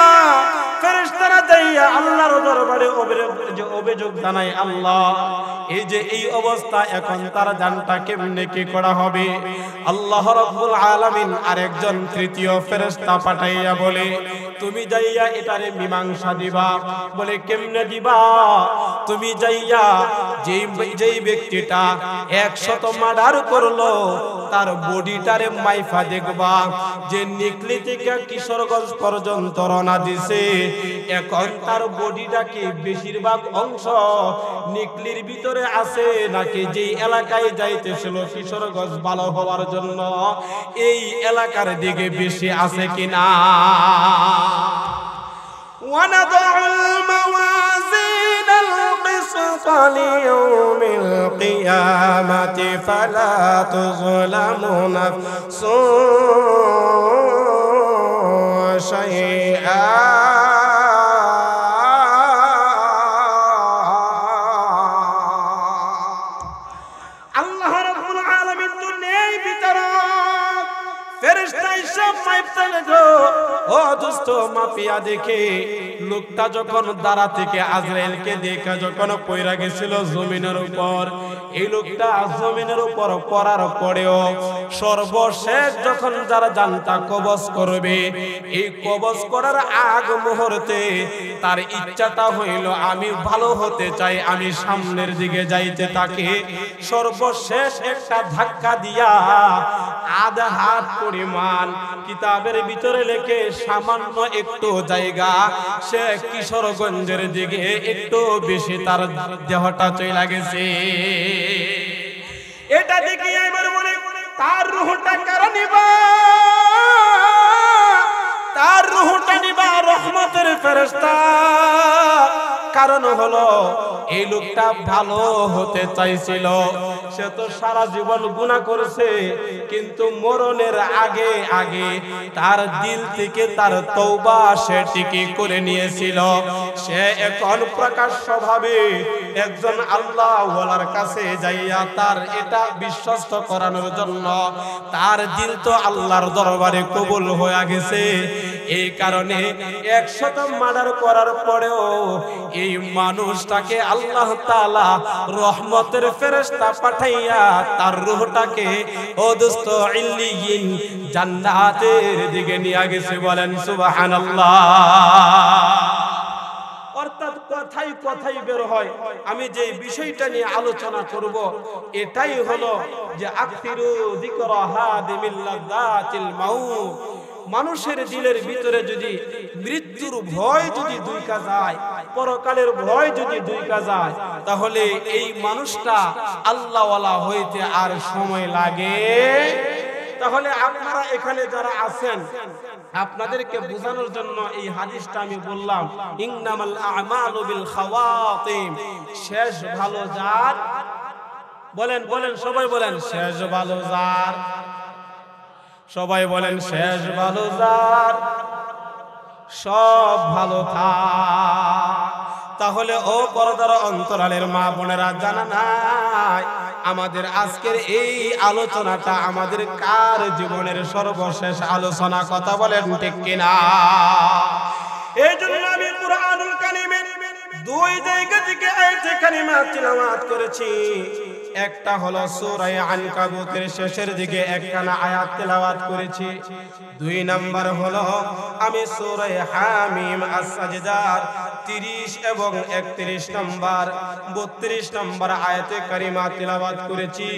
ফেরেশতারা যাইয়া আল্লাহর দরবারে অভিযোগ জানায়, আল্লাহ এই যে এই অবস্থা, এখন তার জানটা কেমনে কি করা হবে? আল্লাহ রাব্বুল আলামিন আরেকজন তৃতীয় ফেরেশতা পাঠাইয়া বলে, তুমি যাইয়া এটারে মীমাংসা দিবা। বলে কেমনে দিবা? তুমি যাইয়া যেই ব্যক্তিটা 100 মার্ডার করলো তার বডিটারে মাইফা দেখবা, যে নিকলি থেকে কিশোরগঞ্জ পর্যন্ত রওনা দিছে, এখন তার বডিটা কি বেশিরভাগ অংশ নিকলির ভিতরে আছে নাকি যেই এলাকায় যাইতেছিল কিশোরগঞ্জ ভালো হওয়ার জন্য এই এলাকার দিকে বেশি আছে কিনা? وَنَضَعُ الْمَوَازِينَ الْقِسْطَ لِيَوْمِ الْقِيَامَةِ فَلَا تُظْلَمُ نَفْسٌ شَيْئًا আল্লাহ রাব্বুল আলামিন তো নেই বিচারক, ফেরেশতা সব মাইপতে লাগলো। ও দোস্ত মাফিয়া দেখে লোকটা যখন দাঁড়া থেকে আজরাইলকে দেখে যখন পয়রা গেছিল জমিনের উপর, এই লোকটা জমিনের উপর পড়ার পরেও সর্বশেষ যখন যারা জানতা কবজ করবে, এই কবজ করার আগ মুহূর্তে তার ইচ্ছাটা হইল আমি ভালো হতে চাই, আমি সামনের দিকে যাইতে থাকি। সর্বশেষ একটা ধাক্কা দিয়া আধা হাত পরিমাণ কিতাবের ভিতরে লেখে সামান্য একটু জায়গা, সে কিশোরগঞ্জের দিকে একটু বেশি তার দেহটা চলে গেছে। এটা দেখি এবার বলে তার রূহটা কারা নিবা? তার রূহটা নিবা রহমতের ফেরেশতা। কারণ হলো এই লোকটা ভালো হতে চাইছিল, সে তো সারা জীবন গুনাহ করেছে, কিন্তু মরণের আগে আগে তার দিল থেকে তার তওবা সে টিকি করে নিয়েছিল। সে এখন প্রকাশ্যভাবে একজন আল্লাহওয়ালার কাছে যাইয়া তার এটা বিশ্বস্ত করানোর জন্য তার দিল তো আল্লাহর দরবারে কবুল হয়ে গেছে। এই কারণে 100 মার্ডার করার পরেও এই মানুষটাকে আল্লাহ তাআলা রহমতের ফেরেশতা পাঠাইয়া তার রূহটাকে ও দোস্ত ইল্লিয়িন জান্নাতের দিকে নিয়ে গেছে। বলেন সুবহানাল্লাহ। অর্থাৎ কথাই কথাই বের হয়। আমি যে বিষয়টা নিয়ে আলোচনা করব এটাই হলো যে আকসিরু যিকরা হাদিমিল লাযাতিল মাউত। মানুষের দিলের ভিতরে যদি মৃত্যুর ভয় যদি দুইকা যায়, পরকালের ভয় যদি দুইকা যায়, তাহলে এই মানুষটা আল্লাহওয়ালা হইতে আর সময় লাগে। তাহলে আপনারা এখানে যারা আছেন, আপনাদেরকে বোঝানোর জন্য এই হাদিসটা আমি বললাম, ইন্নামাল আ'মালু বিল খাওয়াতিম। শেষ ভালো যার, বলেন বলেন সবাই বলেন শেষ ভালো যার, সবাই বলেন শেষ ভালো যার, সব ভালো থাক। তাহলে ও পর্দার অন্তরালের মা বোনেরা, জানা নাই আমাদের আজকের এই আলোচনাটা আমাদের কার জীবনের সর্বশেষ আলোচনা? কথা বলেন ঠিক কিনা? এই জন্য আমি কুরআনুল কারীমের 2 জায়গা থেকে আয়াতে কারিমা তিলাওয়াত করেছি। একটা হলো সূরা আনকাবুতের শেষের দিকে একখানা আয়াত তেলাওয়াত করেছি। 2 নাম্বার হলো আমি সূরা হামিম আস-সাজদার 30 এবং 31 নম্বর 32 নম্বর আয়াতে কারিমা তেলাওয়াত করেছি।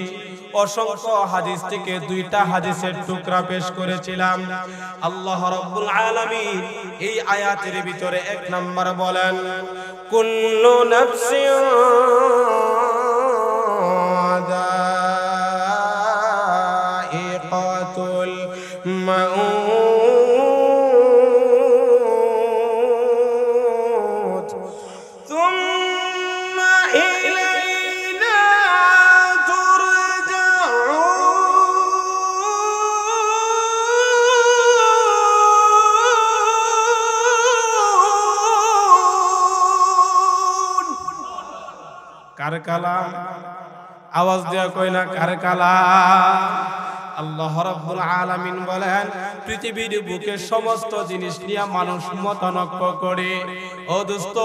অসংখ্য হাদিস থেকে 2টা হাদিসের টুকরা পেশ করেছিলাম। আল্লাহ রাব্বুল আলামিন এই আয়াতের ভিতরে 1 নাম্বার বলেন, কুল্লু নাফসিন যায়িকাতুল মাউত সুম্মা ইলাইনা তুরজাউন। কার কালাম? আওয়াজ দেয়া কই না কার কালাম? আল্লাহ রাব্বুল আলামিন বলেন, পৃথিবীর বুকে সমস্ত জিনিস নিয়ে মানুষ মতানক্য করে। ও দোস্ত,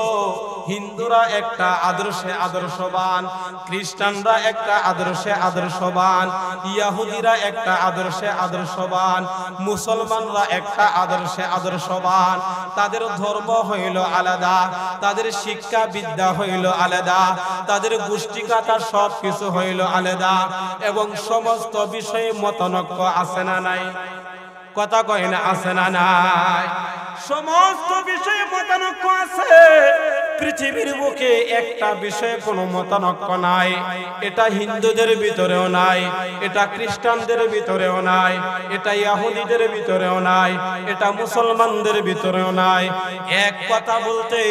হিন্দুরা একটা আদর্শে আদর্শবান, খ্রিস্টানরা একটা আদর্শে আদর্শবান, ইহুদিরা একটা আদর্শে আদর্শবান, মুসলমানরা একটা আদর্শে আদর্শবান। তাদের ধর্ম হইল আলাদা, তাদের শিক্ষা বিদ্যা হইল আলাদা, তাদের গোষ্ঠীকাটা সবকিছু হইল আলাদা, এবং সমস্ত বিষয়ে মতানক্য আছে না নাই? কথা কয় না আছে না নাই? সমস্ত বিষয়ে মতানক্য আছে। পৃথিবীর বুকে একটা বিষয়ে কোনো মতানক্য নাই। এটা হিন্দুদের ভিতরেও নাই, এটা খ্রিস্টানদের ভিতরেও নাই, এটা ইহুদিদের ভিতরেও নাই, এটা মুসলমানদের ভিতরেও নাই। এক কথা বলতে,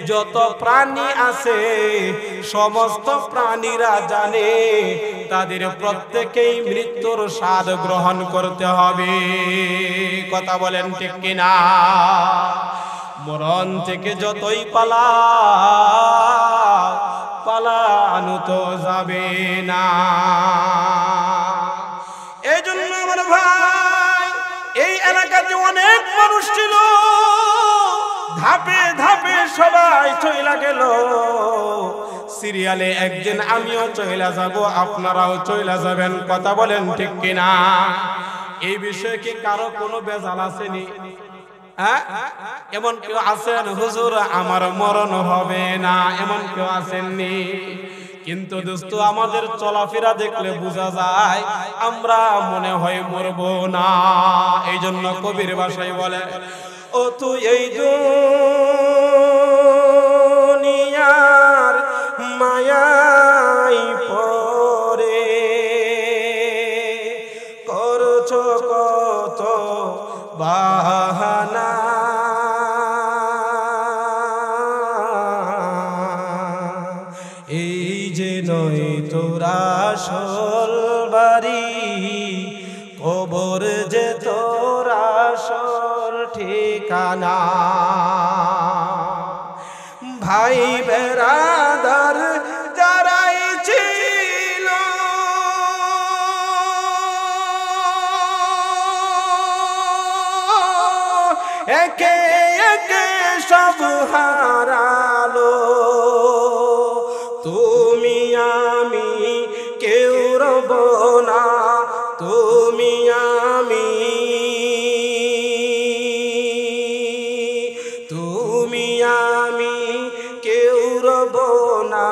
যত প্রাণী আছে সমস্ত প্রাণীরা জানে তাদের প্রত্যেকেই মৃত্যুর স্বাদ গ্রহণ করতে হবে। কথা বলেন ঠিক কিনা? মরণ থেকে যতই পালানো তো যাবে না। এই জন্য আমার ভাই, এই এলাকাতে অনেক মানুষ ছিল, ধাপে ধাপে সবাই চইলা গেল। সিরিয়ালে একদিন আমিও চইলা যাব, আপনারাও চইলা যাবেন। কথা বলেন ঠিক কিনা? এই বিষয়ে কি কারো কোনো বেজাল আসেনি? এমন কেউ আছেন হুজুর আমার মরণ হবে না, এমন কেউ আসেননি? কিন্তু দোস্ত, আমাদের চলাফেরা দেখলে বোঝা যায় আমরা মনে হয় মরব না। এই জন্য কবির ভাষায় বলে, ও তুই এই দুনিয়ার মায়াই পরে করছো কত বাহানা, এই যে নয় তোরা আসল বাড়ি, কবর যে তোরা আসল ঠিকানা। ভাই বেরাদার যারাই ছিল একে একে সব হারালো। তুমি আমি কেউ রব না, তুমি আমি কেউ রব না,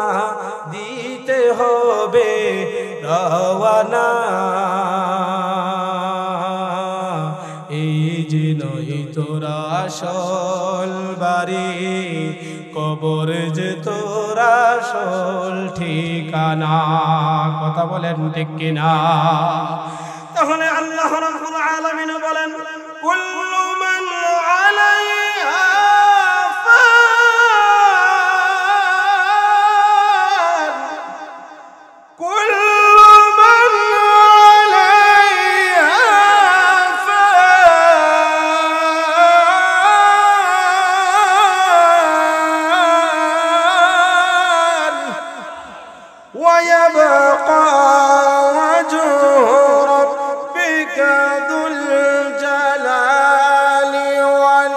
দিতে হবে রওয়ানা। এই যে নয় তোরা আসল বাড়ি, কবর যে তোরা আসল ঠিকানা। কথা বলেন ঠিক কিনা? তাহলে আল্লাহ রাব্বুল আলামিন বলেন, কুল্লু মান আলাইহা ফান, কুল্লু মান আলাইহা ফান, ওয়া ইয়াবকা ওয়াজহু রাব্বিকা যুল জালালি ওয়াল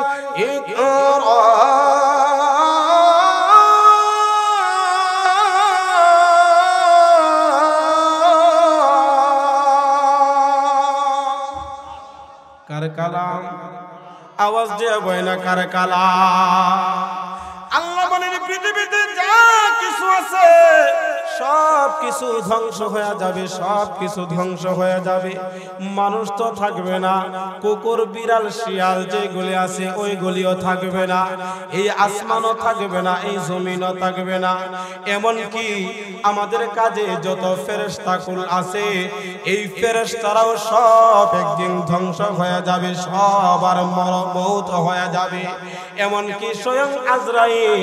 ইকরাম। কার কালাম? আওয়াজ দিয়ে বয় না কার কালাম? আল্লাহ বলেন, পৃথিবীতে যা কিছু আছে সব কিছু ধ্বংস হয়ে যাবে, সব কিছু ধ্বংস হয়ে যাবে। মানুষ তো থাকবে না, কুকুর বিড়াল শিয়াল যেগুলি আছে ওইগুলিও থাকবে না, এই আসমানও থাকবে না, এই জমিনও থাকবে না। এমনকি আমাদের কাজে যত ফেরেশতাকুল আছে এই ফেরেশতারাও সব একদিন ধ্বংস হয়ে যাবে, সবার মরণ হয়ে যাবে। এমনকি স্বয়ং আজরাইল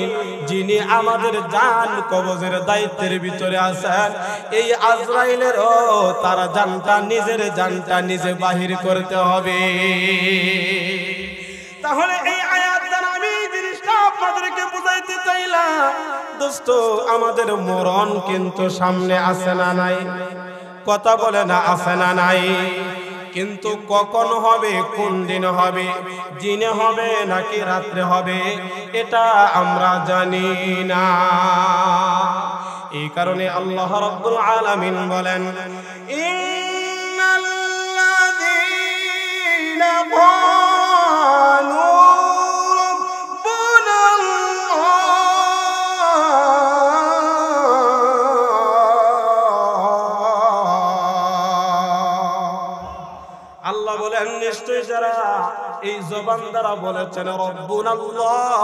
যিনি আমাদের জান কবজের দায়িত্বের ভিতরে আছেন, এই আজরাইলেরও তার জানটা নিজে বাহির করতে হবে। তাহলে এই আয়াত দ্বারা আমি জিনিসটা আপনাদেরকে বুঝাইতে চাইলাম, দোস্ত আমাদের মরণ কিন্তু সামনে আছে না নাই? কথা বলে না আছে না নাই? কিন্তু কখন হবে, কোন দিন হবে, দিনে হবে নাকি রাত্রে হবে, এটা আমরা জানি না। এই কারণে আল্লাহ রাব্বুল আলামিন বলেন, ইন্নাল্লাযীনা ক্বালু আল্লাহ বলেন নিশ্চয় যারা এই জবান দ্বারা বলেছেন রব্বুনাল্লাহ,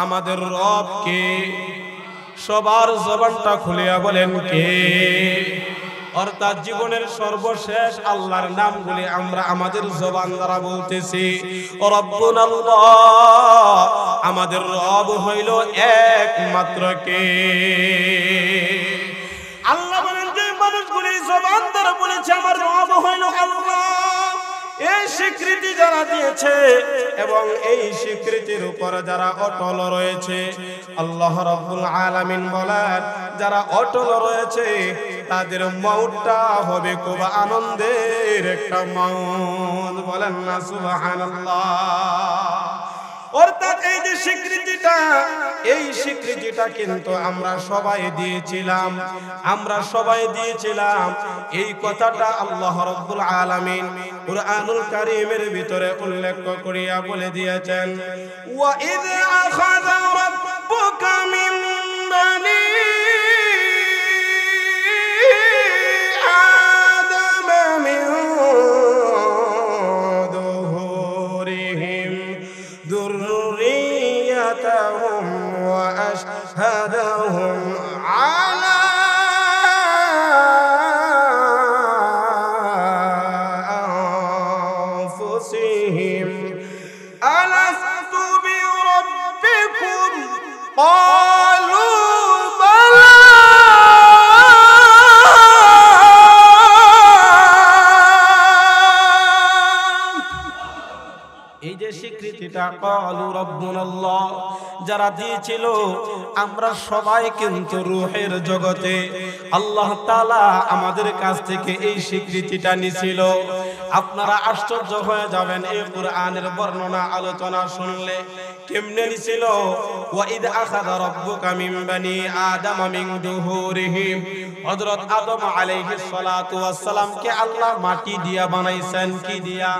আমাদের রব কে, সবার জবানটা খুলিয়া বলেন কে। অর্থাৎ জীবনের সর্বশেষ আল্লাহর নামগুলি আমরা আমাদের জবান দ্বারা বলতেছি। রব্বুনাল্লাহ, আমাদের রব হইল একমাত্র কে। আল্লাহ বলেন যে মানুষগুলি জবান দ্বারা বলেছে আমার রব হইল আল্লাহ, এই স্বীকৃতি যারা দিয়েছে এবং এই স্বীকৃতির উপর যারা অটল রয়েছে, আল্লাহ রাব্বুল আলামিন বলেন যারা অটল রয়েছে তাদের মউতটা হবে খুব আনন্দের একটা মউত। বলেন না সুবহানাল্লাহ। অর্থাৎ এই যে স্বীকৃতিটা, এই স্বীকৃতিটা কিন্তু আমরা সবাই দিয়েছিলাম। এই কথাটা আল্লাহ রাব্বুল আলামিন কুরআনুল কারীমের ভিতরে উল্লেখ করিয়া বলে দিয়েছেন, ওয়া ইয আখাযা রাব্বুকা মিন বানি আদামা মিন যুহুরিহিম যুররিয়াতাহুম ওয়া আশহাদাহুম আলা ألست بربكم قالوا بلى এই যে স্বীকৃতিটা ক্বালু রাব্বুনাল্লাহ যারা দিয়েছিল, আমরা সবাই কিন্তু রূহের জগতে আল্লাহ তাআলা আমাদের কাছ থেকে এই স্বীকৃতিটা নিছিল। আপনারা আশ্চর্য হয়ে যাবেন এই কুরআনের বর্ণনা আলোচনা শুনলে। কেমনে নিছিল? ওয়া ইদ আখাযা রাব্বুকা মিন বানি আদামা মিন যুহুরিহিম, হযরত আদম আলাইহিস সালাতু ওয়াস সালাম কে আল্লাহ মাটি দিয়া বানাইছেন। কি দিয়া?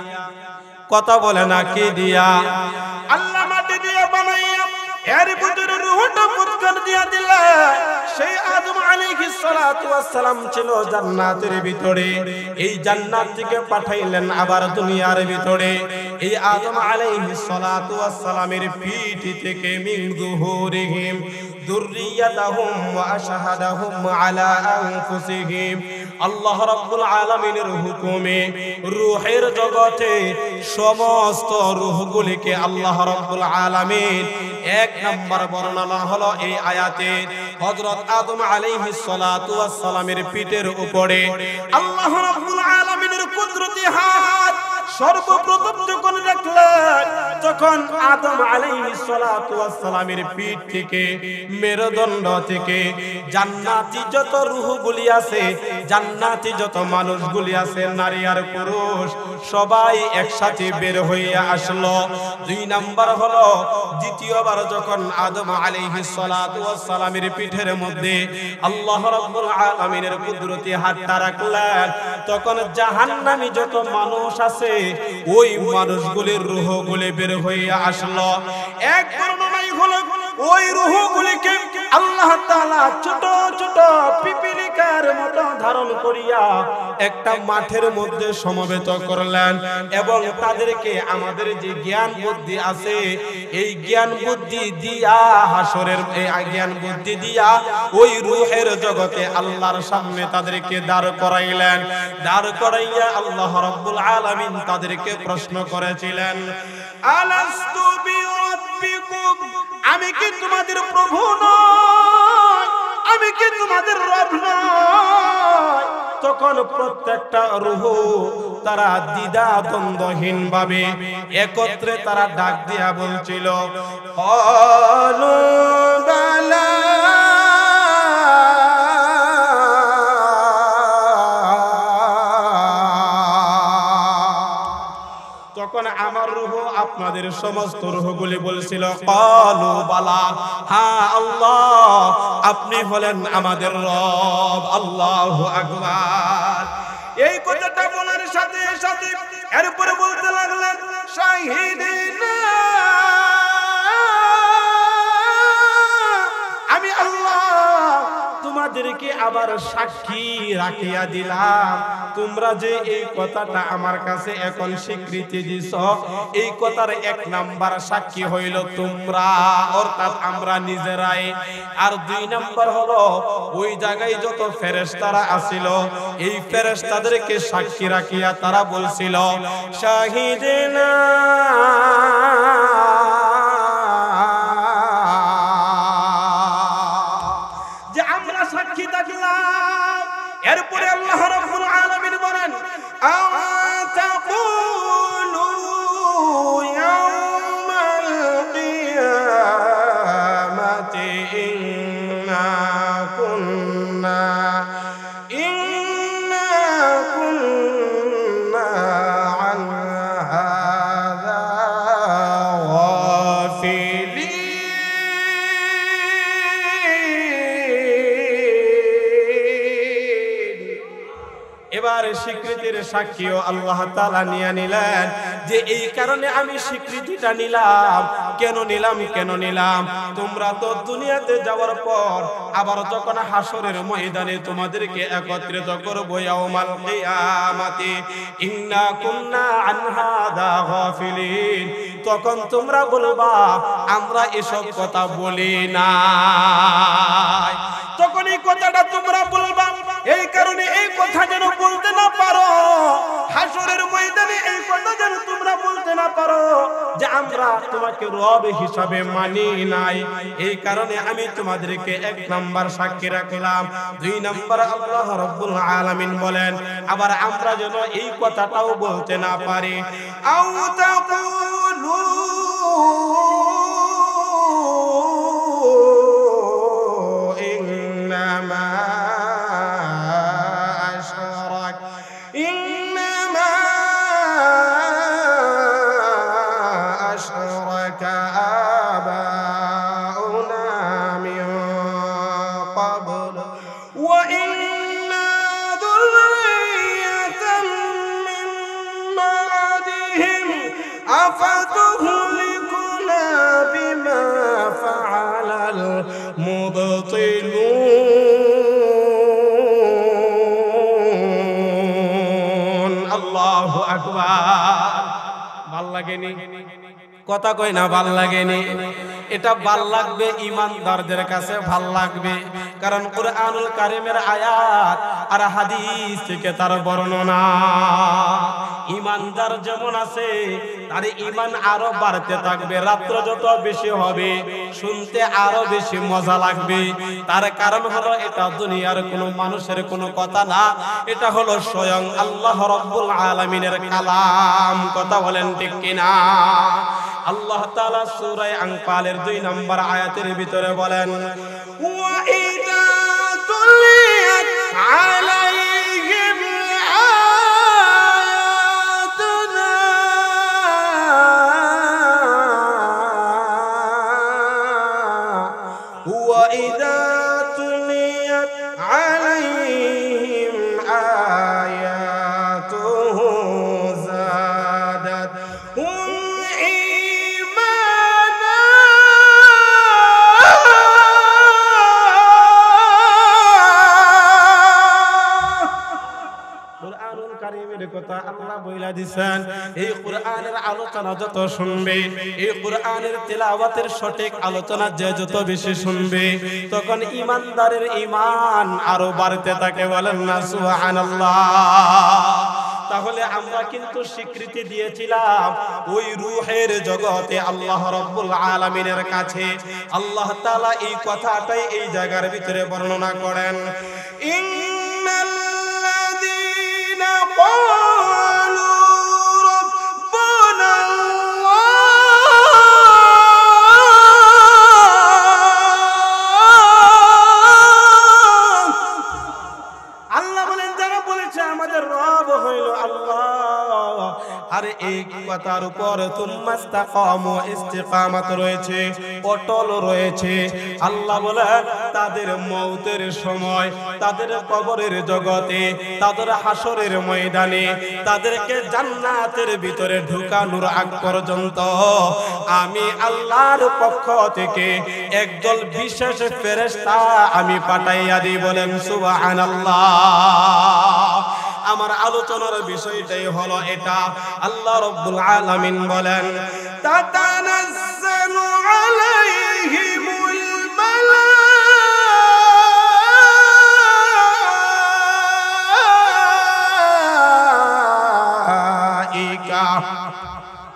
কথা বলে না কি দিয়া? আল্লাহ মাটি দিয়া বানাইয়া এর ভিতরে রূহটা মুৎকান দিয়া দিলেন। সেই আদম আলাইহিস সালাতু ওয়াস সালাম ছিল জান্নাতের ভিতরে, এই জান্নাত থেকে পাঠাইলেন আবার দুনিয়ার ভিতরে। এই আদম আলাইহিস সালাতু ওয়াস সালামের পিঠ থেকে মিন যুহুরিহিম যুররিয়াতাহুম ওয়া আশহাদাহুম আলা আনফুসিহিম, আল্লাহ রাব্বুল আলামিনের হুকুমে রূহের জগতে সমস্ত রূহগুলিকে আল্লাহ রাব্বুল আলামিন এক নাম্বার বর্ণনা হলো এই আয়াতে। হযরত আদম আলাইহিস সালাতু ওয়াস সালামের পিঠের উপরে আল্লাহ রাব্বুল আলামিনের কুদরতি হাত সর্বপ্রথম যখন রাখলেন, তখন আদম আলাইহিস সালাতু ওয়াস সালামের পিঠ থেকে মেরুদণ্ড থেকে জান্নাতি যত রূহগুলি আছে, জান্নাতি যত মানুষগুলি আছে, নারী আর পুরুষ সবাই একসাথে বের হইয়া আসলো। দুই নাম্বার হলো দ্বিতীয়বার যখন আদম আলাইহিস সালাতু ওয়াস সালামের পিঠের মধ্যে আল্লাহ রাব্বুল আলামিনের কুদরতি হাতটা রাখলেন, তখন জাহান্নামী যত মানুষ আছে ওই মানুষগুলির রূহগুলি বের হইয়া আসলো। এক বর্ণনায় হলো ওই রূহগুলিকে আল্লাহ তাআলা ছোট ছোট পিপিলিকার মতো ধারণ করিয়া একটা মাঠের মধ্যে সমবেত করলেন এবং তাদেরকে আমাদের যে জ্ঞান বুদ্ধি আছে এই জ্ঞান বুদ্ধি দিয়া হাসরের এই জ্ঞান বুদ্ধি দিয়া ওই রূহের জগতে আল্লাহর সামনে তাদেরকে দাঁড় করাইলেন। দাঁড় করাইয়া আল্লাহ রাব্বুল আলামিন তাদেরকে প্রশ্ন করেছিলেন, আলাস্তু বিরাব্বিকুম, আমি কি তোমাদের প্রভু নই? আমি কি তোমাদের রব নই? তখন প্রত্যেকটা রূহ তারা দ্বিধা দ্বন্দ্বহীন ভাবে একত্রে তারা ডাক দিয়া বলছিল, ক্বালু বালা। তখন আমার রূহ আপনাদের সমস্ত রূহগুলি বলছিল, ক্বালু বালা, হ্যাঁ আল্লাহ আপনি হলেন আমাদের রব। আল্লাহু আকবার। এই কথাটা বলার সাথে সাথে এরপরে বলতে লাগলেন, শাহিদিনা, আমি আল্লাহ তোমাদেরকে আবার সাক্ষী রাখিয়া দিলাম, তোমরা যে এই কথাটা আমার কাছে এখন স্বীকৃতি দিছ, এই কথার এক নাম্বার সাক্ষী হইল তোমরা, অর্থাৎ আমরা নিজেরাই। আর দুই নাম্বার হলো ওই জায়গায় যত ফেরেশতারা আছিল এই ফেরেশতাদেরকে সাক্ষী রাখিয়া তারা বলছিল, শাহিদিনা, যে আমরা সাক্ষী থাকলাম। এরপরে আল্লাহ রাব্বুল আলামিন বলেন, আতাকুলু ইয়াউমাল কিয়ামাতি ইন্না কুন্না আন হাযা গাফিলিন। এবার স্বীকৃতির সাক্ষীও আল্লাহ তাআলা নিয়ে নিলেন যে এই কারণে আমি স্বীকৃতিটা নিলাম। কেন নিলাম? তোমরা তো দুনিয়াতে যাওয়ার পর আবার যখন হাসরের ময়দানে তোমাদেরকে একত্রিত করব ইয়াউমাল কিয়ামাতি ইন্না কুন্না আন হাযা গাফিলিন, তখন তোমরা বলবা আমরা এসব কথা বলি না। তখন এই কথাটা তোমরা বলবা, এই কারণে এই কথা যেন বলতে না পারো হাসরের ময়দানে, এই কথা যেন তোমরা বলতে না পারো যে আমরা তোমাকে রব হিসাবে মানি নাই। এই কারণে আমি তোমাদেরকে এক নাম্বার সাক্ষী রাখলাম। দুই নাম্বার আল্লাহ রাব্বুল আলামিন বলেন, আবার আমরা যেন এই কথাটাও বলতে না পারি, আও তাকুলু أفتهلكنا بما فعل المبطلون الله أكبر ভাল লাগেনি কথা কই না ভাল লাগেনি এটা ভাল লাগবে ঈমানদারদের কাছে ভাল লাগবে কারণ কুরআনুল কারীমের আয়াত আর হাদিস থেকে তার বর্ণনা ঈমানদার যেমন আছে তার ঈমান আরো বাড়তে থাকবে রাত্র যত বেশি হবে শুনতে আরো বেশি মজা লাগবে তার কারণ হলো এটা দুনিয়ার কোনো মানুষের কোনো কথা না এটা হলো স্বয়ং আল্লাহ রাব্বুল আলামিনের কালাম কথা বলেন ঠিক কিনা আল্লাহ তাআলা সূরা আনফালের 2 নম্বর আয়াতের ভিতরে বলেন ওয়া ইযা তুলিয়াত আলাইহিম আয়াতুনা ওয়া ইযা তুলিয়াত আলাইহিম আয়াতুহু জাদাতহুম কথা আল্লাহ বইলা দিছেন। এই কোরআনের আলোচনা যত শুনবে, এই কোরআনের তেলাওয়াতের সঠিক আলোচনা যে যত বেশি শুনবে, তখন ঈমানদারের ঈমান আরো বাড়তে থাকে। বলেন না সুবহানাল্লাহ। তাহলে আমরা কিন্তু স্বীকৃতি দিয়েছিলাম ওই রূহের জগতে আল্লাহ রাব্বুল আলামিনের কাছে। আল্লাহ তাআলা এই কথাটাই এই জায়গার ভিতরে বর্ণনা করেন, ইন্নাল্লাযীনা ক্বালু রাব্বানা আল্লাহ বলেন যারা বলেছে আমাদের রব হইল আল্লাহ, আর এই কথার উপর তুম্মাস্তাকামু ইস্তিকামাত রয়েছে, অটল রয়েছে। আল্লাহ বলেন তাদের মওতের সময়, তাদের কবরের জগতে, তাদের হাসরের ময়দানে তাদেরকে জান্নাতের ভিতরে ঢুকানোর আগ পর্যন্ত আমি আল্লাহর পক্ষ থেকে একদল বিশেষ ফেরেশতা আমি পাঠাইয়া দিই। বলেন সুবহানাল্লাহ। আমার আলোচনার বিষয়টাই হলো এটা। আল্লাহ রাব্বুল আলামিন বলেন, তাতানাজ্জালু আলাইহিমুল মালাইকা।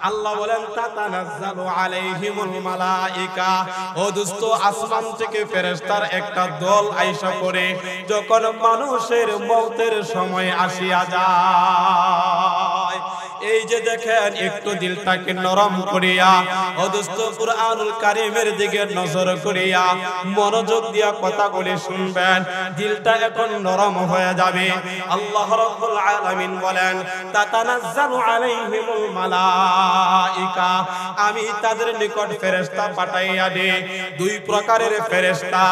আল্লাহ বলেন তাতানাজ্জালু আলাইহিমুল মালাইকা। ও দোস্ত, আসমান থেকে ফেরেশতার একটা দল আইসা করে যখন মানুষের মওতের সময় আসিয়া যায়, এই যে দেখেন একটু দিলটাকে নরম করিয়া, ও দোস্ত কুরআনুল কারীমের দিকে নজর করিয়া মনোযোগ দিয়া কথাগুলি শুনবেন, দিলটা এখন নরম হয়ে যাবে। আল্লাহ রাব্বুল আলামিন বলেন তাতানাজ্জালু আলাইহিমুল মালাইকা, আমি তাদের নিকট ফেরেশতা পাঠাইয়া দিই। দুই প্রকারের ফেরেশতা।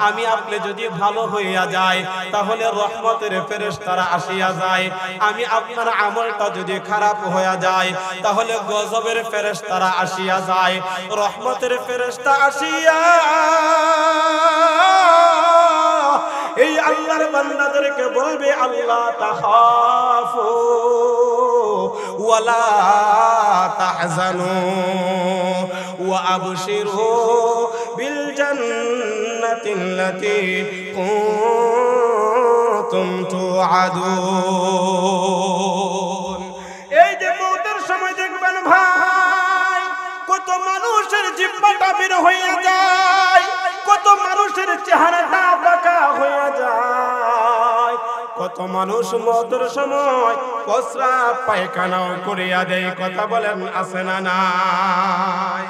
আমি আপনি যদি ভালো হইয়া যায় তাহলে রহমতের ফেরেশতারা আসিয়া যায়, আমি আপনার আমলটা যদি খারাপ হইয়া যায় তাহলে গজবের ফেরেশতারা আসিয়া যায়। রহমতের ফেরেশতা আসিয়া এই আল্লাহর বান্দাদেরকে বলবে, আল্লাহ তাখাফু ওয়ালা তাহজানু ওয়া আবশিরু বিল জান্নাতিল্লাতী কুনতুম তুআদুন। এই যে মওতের সময় দেখবেন ভাই, কত মানুষের জিহ্বাটা বের হইয়া যায়, কত মানুষের চেহারাটা বাঁকা হইয়া যায়, কত মানুষ মওতের সময় প্রস্রাব পায়খানাও করিয়া দেয়। কথা বলেন আছে না নাই?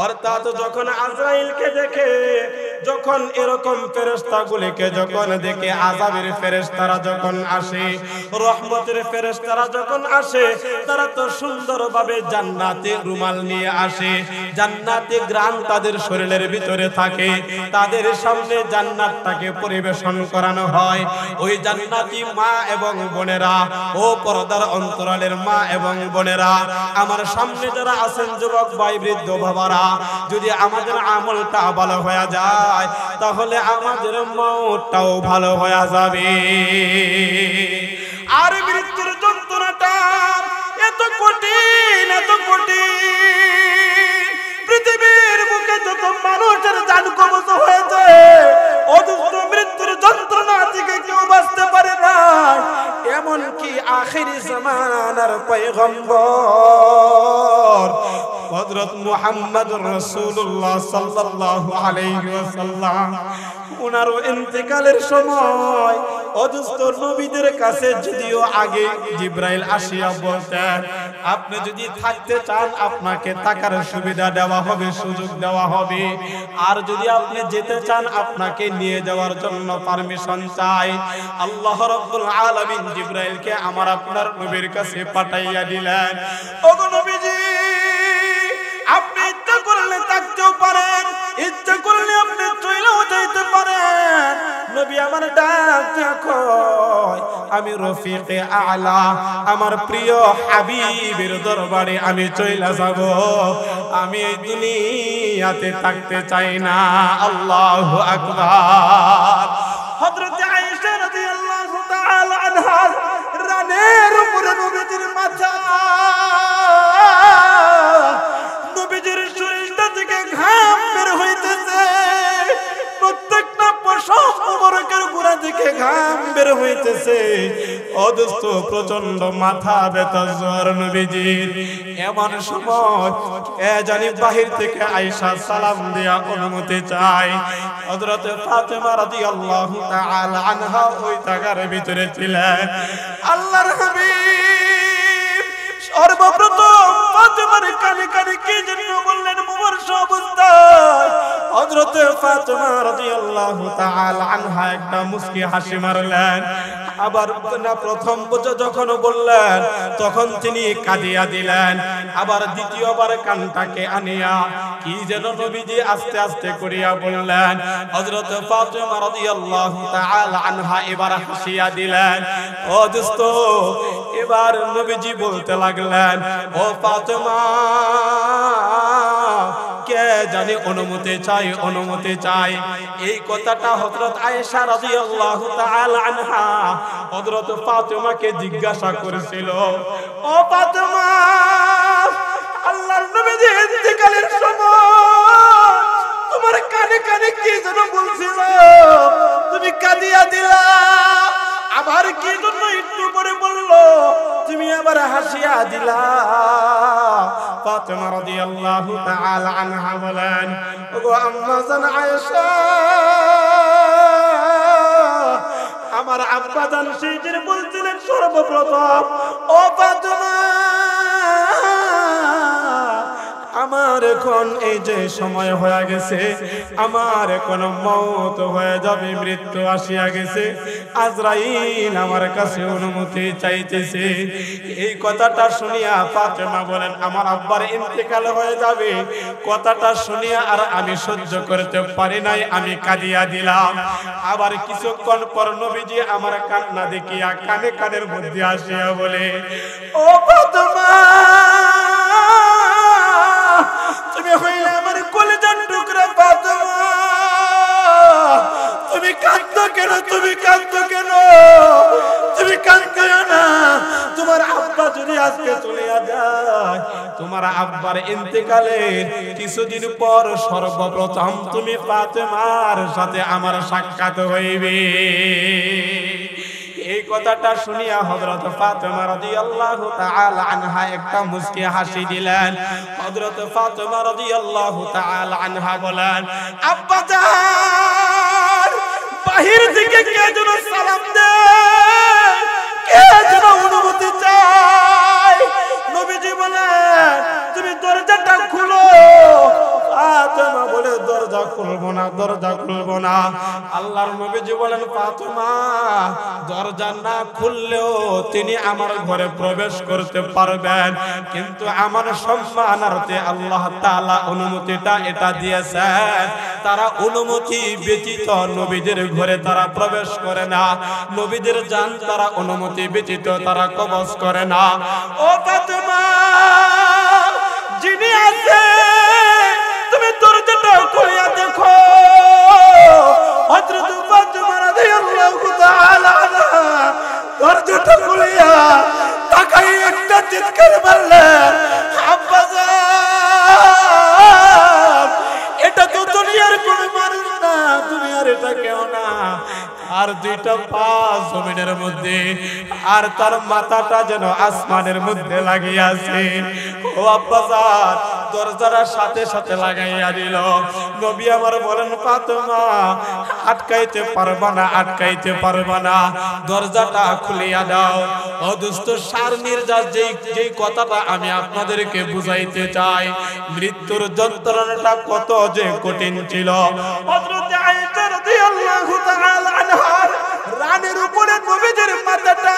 অর্থাৎ যখন আজরাইলকে দেখে, যখন এরকম ফেরেশতাগুলিকে যখন দেখে, আযাবের ফেরেশতারা যখন আসে, রহমতের ফেরেশতারা যখন আসে, তারা তো সুন্দরভাবে জান্নাতে রুমাল নিয়ে আসে, জান্নাতে গ্রাম তাদের শরীরের ভিতরে থাকে, তাদের সামনে জান্নাতটাকে পরিবেশন করানো হয়। ওই জান্নাতি মা এবং বোনেরা, ও পর্দার অন্তরালের মা এবং বোনেরা, আমার সামনে যারা আছেন যুবক ভাই, বৃদ্ধ বাবারা, যদি আমাদের আমলটা ভালো হয়ে যায় তাহলে আমাদের মওতটাও ভালো হয়ে যাবে। আর মৃত্যুর যন্ত্রণাটা এত কঠিন, এত কঠিন, পৃথিবীর বুকে যত মানুষের জান কবজ হয়েছে, অথচ মৃত্যুর যন্ত্রণা থেকে কেউ বাঁচতে পারে না। এমনকি আখিরি জামানার পয়গম্বর হযরত মুহাম্মদুর রাসূলুল্লাহ সাল্লাল্লাহু আলাইহি ওয়াসাল্লাম, ওনার ইন্তেকালের সময় অদুস্ত নবীদের কাছে যদিও আগে জিবরাইল আসিয়া বলতেন, আপনি যদি থাকতে চান আপনাকে থাকার সুবিধা দেওয়া হবে, সুযোগ দেওয়া হবে, আর যদি আপনি যেতে চান আপনাকে নিয়ে যাওয়ার জন্য পারমিশন চাই। আল্লাহ রাব্বুল আলামিন জিবরাইলকে আমার আপনার নবীর কাছে পাঠাইয়া দিলেন। ওগো নবীজি, আপনি ইচ্ছা করলে থাকতেও পারেন, ইচ্ছা করলে আপনি চলেও যেতে পারেন। নবী আমার ডাক কয়, আমি রফিকে আলা, আমার প্রিয় হাবিবের দরবারে আমি চলে যাব, আমি এই দুনিয়াতে থাকতে চাই না। আল্লাহু আকবার। হযরত আয়েশা রাদিয়াল্লাহু তাআলা আনহা রানের উপরে নবীজি বের হইতেছে। ও দোস্ত প্রচন্ড মাথা ব্যথা জ্বর নবীজির। এমন সময় জানি বাহির থেকে আয়েশা সালাম দিয়া অনুমতি চায়। হযরত ফাতেমা রাদিয়াল্লাহু তাআলা আনহা ওই জায়গার ভিতরে ছিলেন। আল্লাহর হাবিব সর্বপ্রথম ফাতেমার কানে কানে কি জন্য বললেন মুমূর্ষ অবস্থায়। হযরত ফাতেমা রাদিয়াল্লাহু তাআলা আনহা একটা মুস্কি হাসি মারলেন। আবার না প্রথম যখন বললেন তখন তিনি কাঁদিয়া দিলেন। আবার দ্বিতীয়বার কানটাকে আনিয়া কি যেন নবীজি আস্তে আস্তে করিয়া বললেন। হযরত ফাতেমা রাদিয়াল্লাহু তাআলা আনহা এবার হাসিয়া দিলেন। ও দোস্ত এবার নবীজি বলতে লাগলেন, ও ফাতেমা কে জানি অনুমতি চাই, অনুমতি চাই। এই কথাটা হযরত আয়েশা রাদিয়াল্লাহু তাআলা আনহা হযরত ফাতেমাকে জিজ্ঞাসা করেছিল। ও ফাতেমা, আল্লাহর নবীজি ইন্তেকালের সময় তোমার কানে কানে কি যেন বলছিল, তুমি কাঁদিয়া দিলা। আবার কি জন্য একটু করে বললো, তুমি আবার হাসিয়া দিলা। ফাতেমা রাদিয়াল্লাহু তাআলা আনহা বলেন, ওগো আম্মা জান আয়েশা, আমার আব্বা জান সেই দিন বলছিলেন সর্বপ্রথম, ও ফাতেমা আমার এখন এই যে সময় হয়ে গেছে, আমার এখন মওত হয়ে যাবে, মৃত্যু আসিয়া গেছে, আজরাইল আমার কাছে অনুমতি চাইতেছে। এই কথাটা শুনিয়া ফাতেমা বলেন, আমার আব্বার ইন্তেকাল হয়ে যাবে। কথাটা শুনিয়া আর আমি সহ্য করতে পারি নাই, আমি কাঁদিয়া দিলাম। আবার কিছুক্ষণ পর নবীজি আমার কান্না দেখিয়া কানে কানের মধ্যে আসিয়া বলে, ও ফাতেমা তুমি হইলে আমার কলিজার টুকরা ফাতেমা, তুমি কাঁদছো কেন, তুমি কাঁদছো কেন, তুমি কাঁদছো না। তোমার আব্বা যদি আজকে চলে যায়, তোমার আব্বার ইন্তেকালের কিছুদিন পর সর্বপ্রথম তুমি ফাতেমার সাথে আমার সাক্ষাৎ হইবে। এই কথাটা শুনিয়া হযরত ফাতেমা রাদিয়াল্লাহু তাআলা আনহা একটা মুস্কি হাসি দিলেন। হযরত ফাতেমা রাদিয়াল্লাহু তাআলা আনহা বলেন, আব্বা জান বাহির থেকে কে যেন সালাম দেয়, কে যেন অনুমতি চায়। নবীজি বলেন, তুমি দরজাটা খুলো। ফাতেমা বলে, দরজা খুলবো না, দরজা খুলবো না। আল্লাহর নবীজি বলেন, ফাতেমা দরজা না খুললেও তিনি আমার ঘরে প্রবেশ করতে পারবেন, কিন্তু আমার সম্মানার্থে আল্লাহ তাআলা অনুমতিটা এটা দিয়েছেন। তারা অনুমতি ব্যতীত নবীদের ঘরে তারা প্রবেশ করে না, নবীদের জান তারা অনুমতি ব্যতীত তারা কবজ করে না। ও ফাতেমা যিনি আছে, তুমি দরজাটা খুলিয়া দেখো। হযরত ফাতেমা রাদিয়াল্লাহু তাআলা আনহা দরজাটা খুলিয়া তাকাই একটা চিৎকার মারলেন, আব্বা জান এটা তো দুনিয়ার কোন মানুষ না, দুনিয়ার এটা কেউ না। আর দুইটা পা জমিনের মধ্যে, আর তার মাথাটা যেন আসমানের মধ্যে লাগিয়াছে। ও আব্বা জান দরজার সাথে সাথে লাগাইয়া দিল। নবী আমার বলেন, ফাতেমা আটকাইতে পারবা না, আটকাইতে পারবা না, দরজাটা খুলিয়া দাও। ও দোস্ত সার নির্যাস যেই কথাটা আমি আপনাদেরকে বুঝাইতে চাই, মৃত্যুর যন্ত্রণাটা কত যে কঠিন ছিল। হযরত আয়েশা রাদিয়াল্লাহু তাআলা আনহার রানের উপরে নবীজির মাথাটা,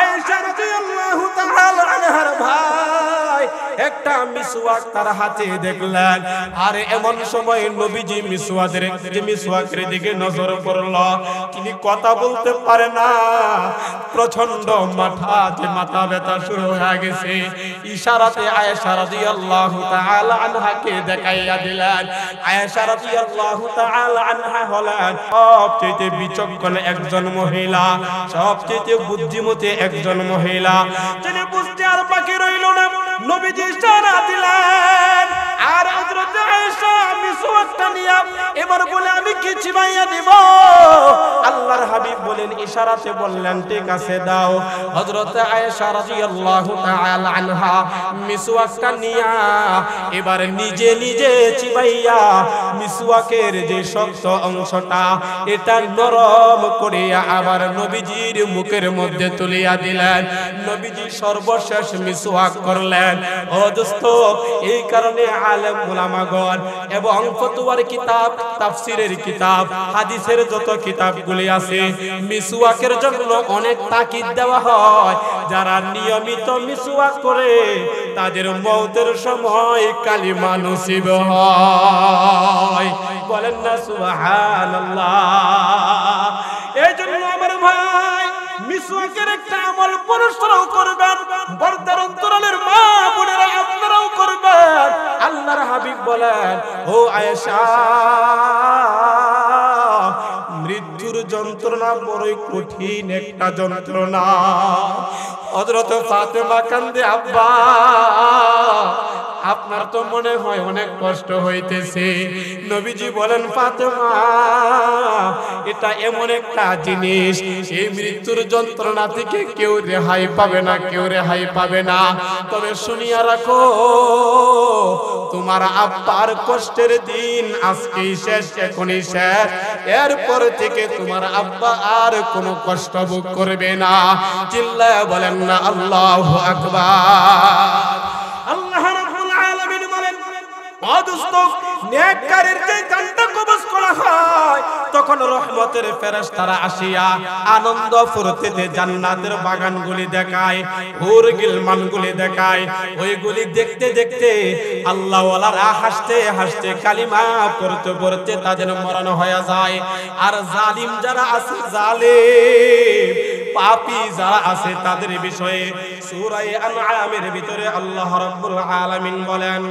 আয়েশা রাদিয়াল্লাহু তাআলা আনহার ভাই একটা মিসওয়াক তার হাতে দেখলেন। আর এমন সময় নবীজি মিসওয়াকের দিকে নজর পড়ল। তিনি কথা বলতে পারে না, প্রচন্ড মাথা ব্যথা শুরু হয়ে গেছে। ইশারাতে আয়েশা রাদিয়াল্লাহু তাআলা আনহাকে দেখাইয়া দিলেন। আয়েশা রাদিয়াল্লাহু তাআলা আনহা হলেন সবচেয়ে বিচক্ষণ একজন মহিলা, সবচেয়ে বুদ্ধিমতী একজন মহিলা। তিনি বুঝতে আর বাকি রইল না, নবীজি ইশারা দিলেন, আর হযরত আয়েশা মিসওয়াকটা নিয়ে এবার বলে আমি কি চিবাইয়া দিব। আল্লাহর হাবিব বলেন, ইশারাতে বললেন ঠিক আছে দাও। হযরত আয়েশা রাদিয়াল্লাহু তাআলা আনহা মিসওয়াকটা নিয়া এবার নিজে নিজে চিবাইয়া মিসওয়াকের যে শক্ত অংশটা এটা নরম করিয়া আবার নবীজির মুখের মধ্যে তুলিয়া দিলেন। নবীজি সর্বশেষ মিসওয়াক করলেন। ও দোস্ত, এই কারণে আলেম উলামাগণ এবং ফতোয়ার কিতাব, তাফসীরের কিতাব, হাদিসের যত কিতাবগুলি আছে মিসওয়াকের জন্য অনেক তাকিদ দেওয়া হয়। যারা নিয়মিত মিসওয়াক করে তাদের মওতের সময় কালিমা নসিব হয়। বলেন না সুবহানাল্লাহ। এই জন্য আমার ভাই মিসওয়াকের একটা আমল পুরুষরাও করবেন, পর্দার অন্তরালের মা বোনেরা আপনারাও করবেন। আল্লাহর হাবিব বলেন, ও আয়েশা, মৃত্যুর যন্ত্রণা বড়ই কঠিন একটা যন্ত্রণা। হযরত ফাতেমা কান্দে, আব্বা আপনার তো মনে হয় অনেক কষ্ট হইতেছে। নবীজি বলেন, ফাতেমা এটা এমন একটা জিনিস, এই মৃত্যুর যন্ত্রণা থেকে কেউ রেহাই পাবে না, কেউ রেহাই পাবে না। তবে শুনিয়া রাখো, তোমার আব্বার কষ্টের দিন আজকেই শেষ, এখনই শেষ। এরপর থেকে তোমার আব্বা আর কোনো কষ্ট ভোগ করবে না। চিল্লায়া বলেন না আল্লাহু আকবার। আল্লাহ রাব্বুল আলামিন বলেন, ও দোস্ত, নেককারের যে জানটা কবজ করা হয় তখন রহমতের ফেরেশতারা আসিয়া আনন্দ ফুর্তিতে জান্নাতের বাগানগুলি দেখায়, হুর গিলমানগুলি দেখায়। ওইগুলি দেখতে দেখতে আল্লাহ ওয়ালারা হাসতে হাসতে কালিমা পড়তে পড়তে তাদের মরণ হয়ে যায়। আর জালিম যারা আছে, জালিম পাপী যারা আছে তাদের বিষয়ে সূরা আনআমের ভিতরে আল্লাহ রাব্বুল আলামিন বলেন,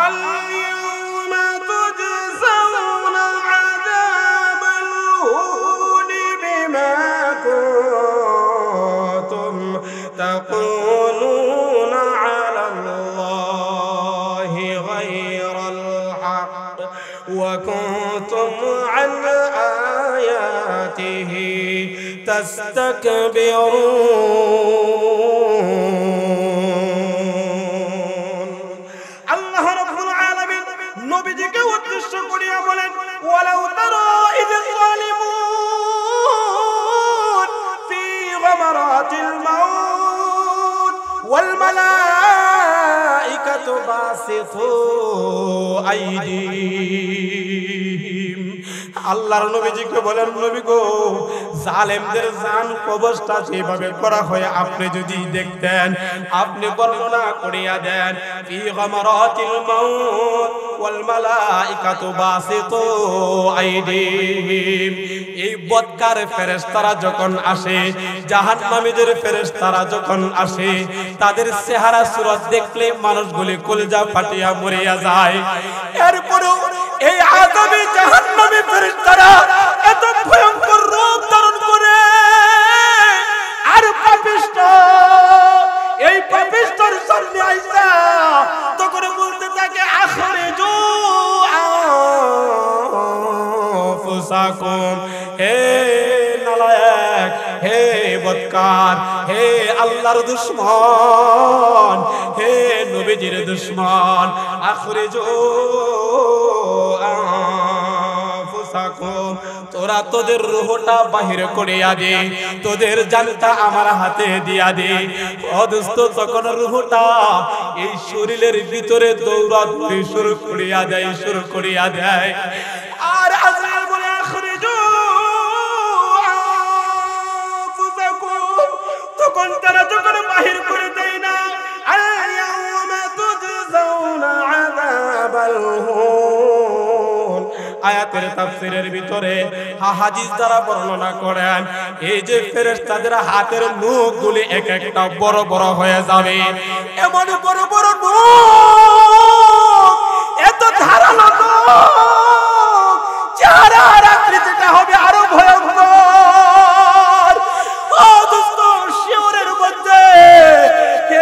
আল-ইয়াওমা তুজজাউনা আযাবাল হুনি বিমা কুনতুম তাকুলুনা আলাল্লাহি গায়রাল হক ওয়া কুনতুম আন আয়াতিহি তাস্তাকবিরুন। আল্লাহ রাব্বুল আলামিন নবীজিকে উদ্দেশ্য করিয়া বলেন, ওয়ালাউ তারা ইযিল যালিমুন ফি গামারাতিল মাউত ওয়াল মালাইকাতু বাসিতু আইদিহিম। আল্লাহর নবীজিকে বলেন, নবী গো, জালেমদের জান কবজটা যেভাবে করা হয় আপনি যদি দেখতেন, আপনি বর্ণনা করিয়া দেন। ফি গামারাতিল মাউত ওয়াল মালাইকাতু বাসিতু আইদিহিম। এই বদকার ফেরেশতারা যখন আসে, জাহান্নামীদের ফেরেশতারা যখন আসে, তাদের চেহারা সুরত দেখলে মানুষগুলি কলিজা ফাটিয়া মরিয়া যায়। এরপরেও এই আযাবী জাহান্নামী ফেরেশতারা এত ভয়ঙ্কর রূপ ধারণ করে, আর পাপিষ্ঠ এই পাপিষ্ঠর সামনে আইসা তখন বলতে থাকে, আখরিজু আনফুসাকুম। হে নালায়েক, হে বদকার, হে আল্লাহর দুশমন, হে নবীজির দুশমন, আখরিজু আনফুসাকুম, তোরা তোদের রূহটা বাহির করিয়া দে, তোদের জানটা আমার হাতে দিয়া দে। অদুস্ত তখন রূহটা এই শরীরের ভিতরে দৌড়াদৌড়ি শুরু করিয়া দেয়, শুরু করিয়া দেয়। আর আজরাইল বলে, আখরিজু আনফুসাকুম, তখন তারা যখন বাহির করে দেয় না, আল-ইয়াওমা তুজজাউনা আযাবাল হুন। আয়াতের তাফসীরের ভিতরে হাদিস দ্বারা বর্ণনা করেন, এই যে ফেরেশতাদের হাতের নখগুলি এক একটা বড় বড় হয়ে যাবে। এমন বড় বড় নখ, এত ধারালো নখ, চেহারার আকৃতিটা হবে আরো ভয়ঙ্কর। ও দোস্ত, শিওরের মধ্যে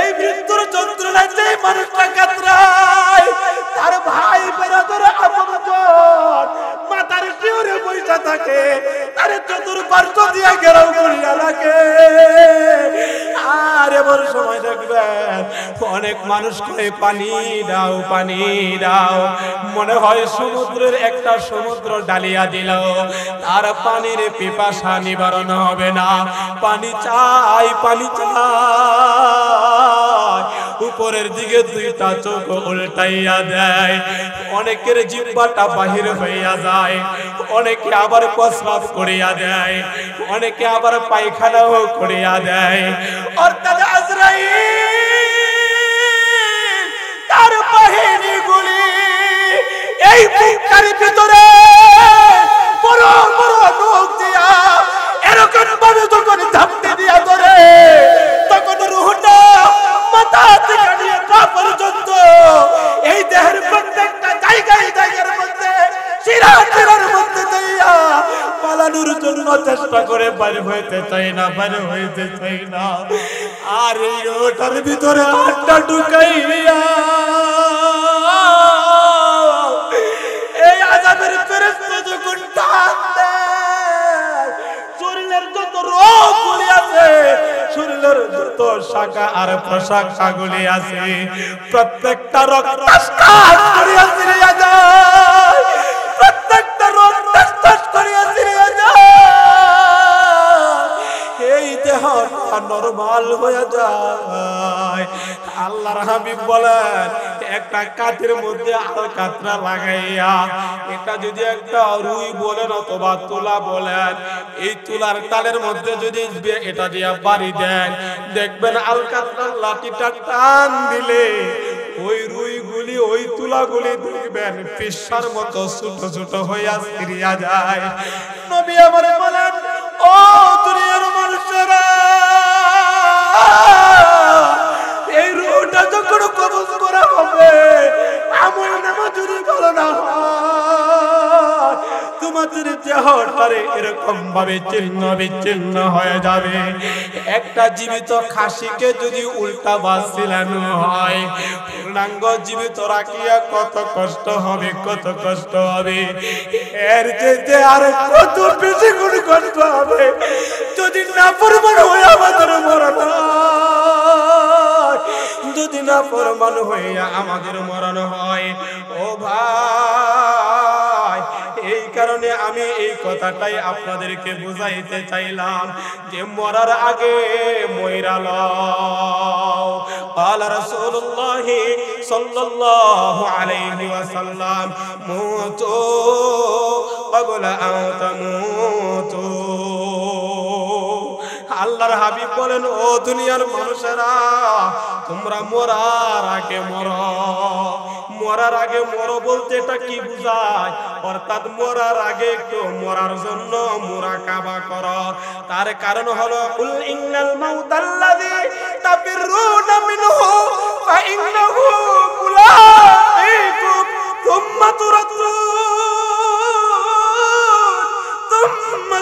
এই মৃত্যুর যন্ত্রণায় যে মানুষটা কাতরায়, তার মানুষ কয় পানি দাও পানি দাও, মনে হয় সমুদ্রের একটা সমুদ্র ডালিয়া দিল, তার পানির পিপাসা নিবারণ হবে না। পানি চাই পানি চাই, উপরের দিকে দুইটা চোখ উল্টাইয়া দেয়। অনেকের জিহ্বাটা বাহির হইয়া যায়, অনেকে আবার প্রস্রাব করিয়া দেয়, অনেকে আবার পায়খানাও করিয়া দেয়। অর্থাৎ আজরাইল তার বাহিনীগুলি এই বুকটার ভিতরে বড় বড় নখ দিয়া এরকম ভাবে যখন ঝাপটি দিয়া ধরে, তখন রুহটা মাথা থেকে নিয়ে পা পর্যন্ত এই দেহের প্রত্যেকটা জায়গায় জায়গার মধ্যে শিরার মধ্যে দিয়া পালানোর জন্য চেষ্টা করে, বাইরে হইতে চাই না, বাইরে হইতে চাই না। আর এই ওটার ভিতরে হাতটা ঢুকাইয়া এই আযাবের ফেরেশতা যখন টান দেয়, শরীরের যত রোগগুলি আছে, শরীরের যত শাখা আর প্রশাখাগুলি আছে, প্রত্যেকটা রক্তস্রাব করিয়া ছিঁড়িয়া যায়, প্রত্যেকটা রক্তস্রাব করিয়া ছিঁড়িয়া যায়। এই দেহ নরমাল হয়ে যায়। আল্লাহর হাবিব বলেন, একটা কাঠের মধ্যে আরো কাতরা লাগাইয়া, এটা যদি একটা রুই বলেন অথবা তুলা বলেন, এই তুলার তালের মধ্যে যদি এটা দিয়া বাড়ি দেন, দেখবেন আলকাতরার লাঠিটা টান দিলে ওই রুইগুলি ওই তুলাগুলি দেখবেন পিসার মতো ছোট ছোট হইয়া ছিঁড়িয়া যায়। নবী আমারে বলেন, ও দুনিয়ার মানুষেরা, এই রুহটা যখন কবজ করা হবে, আমল নামা যদি ভালো না হয়, তোমাদের দেহটারে এরকম ভাবে ছিন্ন বিচ্ছিন্ন হয়ে যাবে। একটা জীবিত খাসিকে যদি উল্টা বাঁচিলানো হয়, পূর্ণাঙ্গ জীবিত রাখিয়া কত কষ্ট হবে, কত কষ্ট হবে। এর যেতে আর কত বেশি গুণ কষ্ট হবে যদি না পরিমাণ হয়ে আমাদের মরণ হয়, যদি না পরিমাণ হইয়া আমাদের মরণ হয়। ও ভাই, এই কারণে আমি এই কথাটাই আপনাদেরকে বুঝাইতে চাইলাম যে মরার আগে মইরা লও। ক্বালা রাসূলুল্লাহ সাল্লাল্লাহু আলাইহি ওয়াসাল্লাম, মুতু ক্বাবলা আন তামুতু। আল্লাহর হাবিব বলেন, ও দুনিয়ার মানুষেরা, তোমরা মরার আগে মরো। মরার আগে মরো বলতে এটা কি বুঝায়? অর্থাৎ মরার আগে একটু মরার জন্য মুরাকাবা করো। তার কারণ হলো, কুল ইন্নাল মাউতাল্লাযী তাফিরুনা মিনহু ফা ইন্নাহু মুলাকীকুম থুম্মা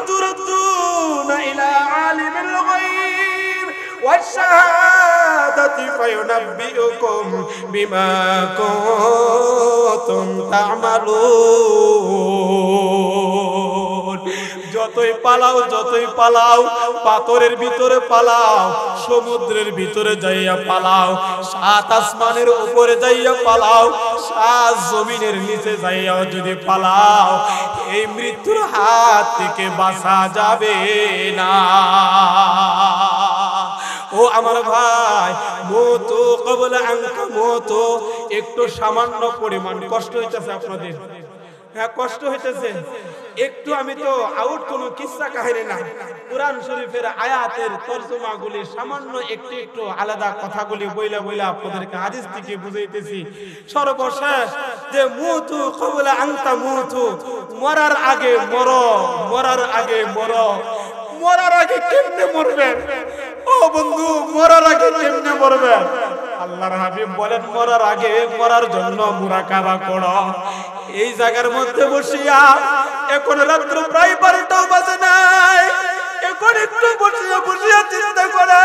তুরাদ্দুনা ইলা আলিমিল গায়ব ওয়াশ-শাহাদাতি ফায়ুনাব্বিউকুম বিমা কুনতুম তা'মালুন। যতই পালাও, যতই পালাও, পাথরের ভিতরে পালাও, সমুদ্রের ভিতরে যাইয়া পালাও, সাত আসমানের উপরে যাইয়া পালাও, সাত জমিনের নিচে যাইয়া যদি পালাও, এই মৃত্যুর হাত থেকে বাঁচা যাবে না। ও আমার ভাই, মতো কবলা আনকা মতো, একটু সামান্য পরিমাণ কষ্ট হইতেছে আপনাদের? হ্যাঁ, কষ্ট হইতেছে একটু। আমি তো আউট কোনো কিসসা কাহিনী না, কুরআন শরীফের আয়াতের তরজমাগুলি সামান্য একটু একটু আলাদা কথাগুলি বইলা বইলা আপনাদেরকে হাদিস থেকে বুঝাইতেছি। সর্বশেষ যে মুতু কবলা আনতা মুতু, মরার আগে মরো, মরার আগে মরো। মরার আগে কেমনে মরবেন? ও বন্ধু, মরার আগে কেমনে মরবেন? আল্লাহর হাবিব বলেন, মরার আগে মরার জন্য মুরাকাবা করো। এই জায়গার মধ্যে বসিয়া, এখন রাত্র প্রায় 12টাও বাজে নাই, এখন একটু বসিয়া বসিয়া চিন্তা করে,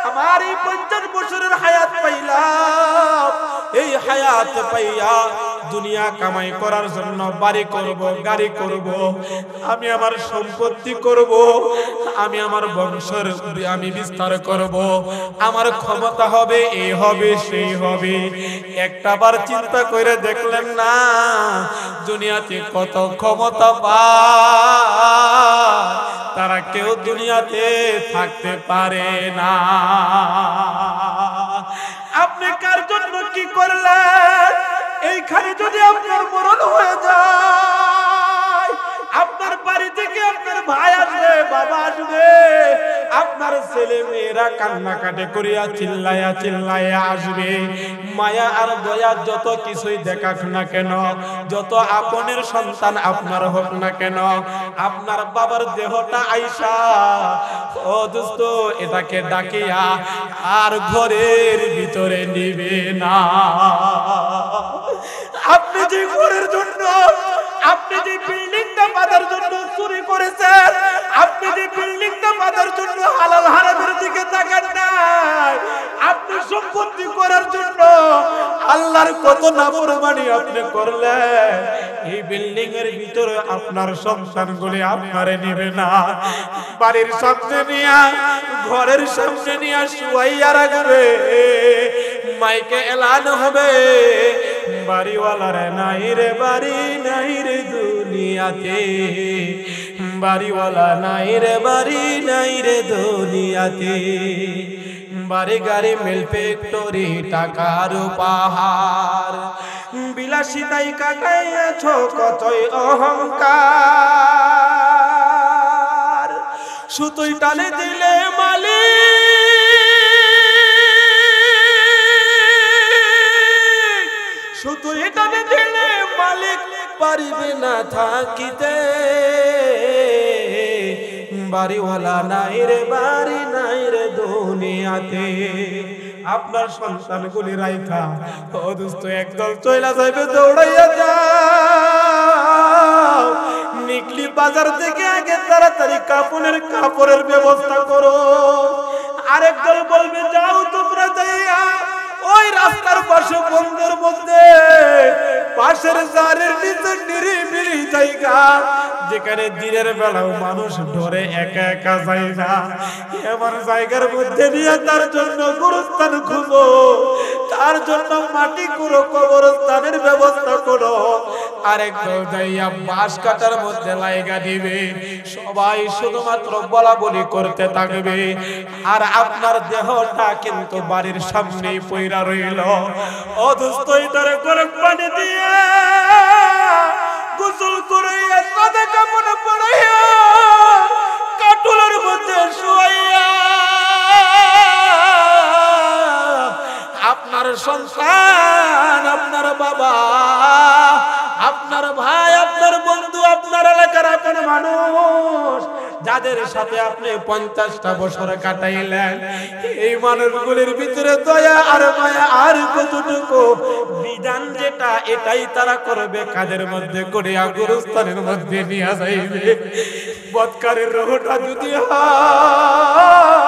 আমার এই 50 বছরের হায়াত পাইলাম, এই হায়াত পাইয়া দুনিয়া কামাই করার জন্য বাড়ি করব, গাড়ি করব, আমি আমার সম্পত্তি করব, আমি আমার বংশের আমি বিস্তার করব, আমার ক্ষমতা হবে, এই হবে, সেই হবে। একটাবার চিন্তা করে দেখলেন না দুনিয়াতে কত ক্ষমতা পায়, তারা কেউ দুনিয়াতে থাকতে পারে না। আপনি কার জন্য কি করলেন? এইখানে যদি আপনার মরণ হয়ে যায়, আপনার বাড়ি থেকে আপনার ভাই আসবে, বাবা আসবে, আপনার ছেলে মেয়েরা কান্নাকাটি করিয়া চিল্লাইয়া চিল্লাইয়া আসবে। মায়া আর দয়া যত কিছুই দেখাক না কেন, যত আপনের সন্তান আপনার হোক না কেন, আপনার বাবার দেহটা আইসা ও দোস্ত এটাকে ডাকিয়া আর ঘরের ভিতরে নিবে না। আপনি যে ঘরের জন্য, আপনি যে বিল্ডিংটা বাঁধার জন্য চুরি করেছেন, আপনি যে বিল্ডিংটা বাঁধার জন্য হালাল হারামের দিকে তাকান নাই, আপনি সম্পত্তি করার জন্য আল্লাহর কত নাফরমানি আপনি করলেন, এই বিল্ডিং এর ভিতরে আপনার সন্তানগুলি আপনারে নিবে না। বাড়ির সামনে নিয়া, ঘরের সামনে নিয়া শুয়াইয়া রাখবে, মাইকে এলান হবে, বাড়িওয়ালার নাই রে বাড়ি, নাই রে দুনিয়াতে, বাড়িওয়ালা নাই রে বাড়ি, নাই রে দুনিয়াতে। বাড়ি গাড়ি মিল ফ্যাক্টরি টাকার পাহাড়, বিলাসিতাই কাটাইয়াছ কতই অহংকার, সুতোই টানে দিলে মালিক, সুতোই টানে দিলে মালিক পারিবে না থাকিতে, বাড়িওয়ালা নাই রে বাড়ি, নাই রে দুনিয়াতে। আপনার সন্তানগুলি রাইখা ও দোস্ত একদল চইলা যাইবে, দৌড়াইয়া যাও, নিকলি বাজার থেকে আগে তাড়াতাড়ি কাপড়ের ব্যবস্থা করো। আরেক দল বলবে যাও তোমরা যাইয়া ওই রাস্তার পাশে বন্ধের মধ্যে পাশের জারের নিচে নিরিবিলি জায়গা, যেখানে দিনের বেলাও মানুষ ধরে একা একা যায় না, এমন জায়গার মধ্যে নিয়ে তার জন্য গুরুস্থান খুঁজো, তার জন্য মাটি করো, কবরস্থানের ব্যবস্থা করো। আরেক দল যাইয়া বাঁশ কাটার মধ্যে লাইগা দিবে, সবাই শুধুমাত্র বলা বলি করতে থাকবে, আর আপনার দেহটা কিন্তু বাড়ির সামনেই পইরা রইল। অদুস্ত এটারে গরম পানি দিয়ে গোসল করাইয়া, সাদা কাপড় পরাইয়া, কাটুলের মধ্যে শুয়াইয়া আপনার সন্তান, আপনার বাবা, আপনার ভাই, আপনার বন্ধু, আপনার এলাকার আপন মানুষ, যাদের সাথে আপনি 50টা বছর কাটাইলেন, এই মানুষগুলির ভিতরে দয়া আর মায়া আর কতটুকু, বিধান যেটা এটাই তারা করবে, কাদের মধ্যে করিয়া গুরুস্থানের মধ্যে নিয়ে যাইবে। বদকারের রোহটা যদি হয়,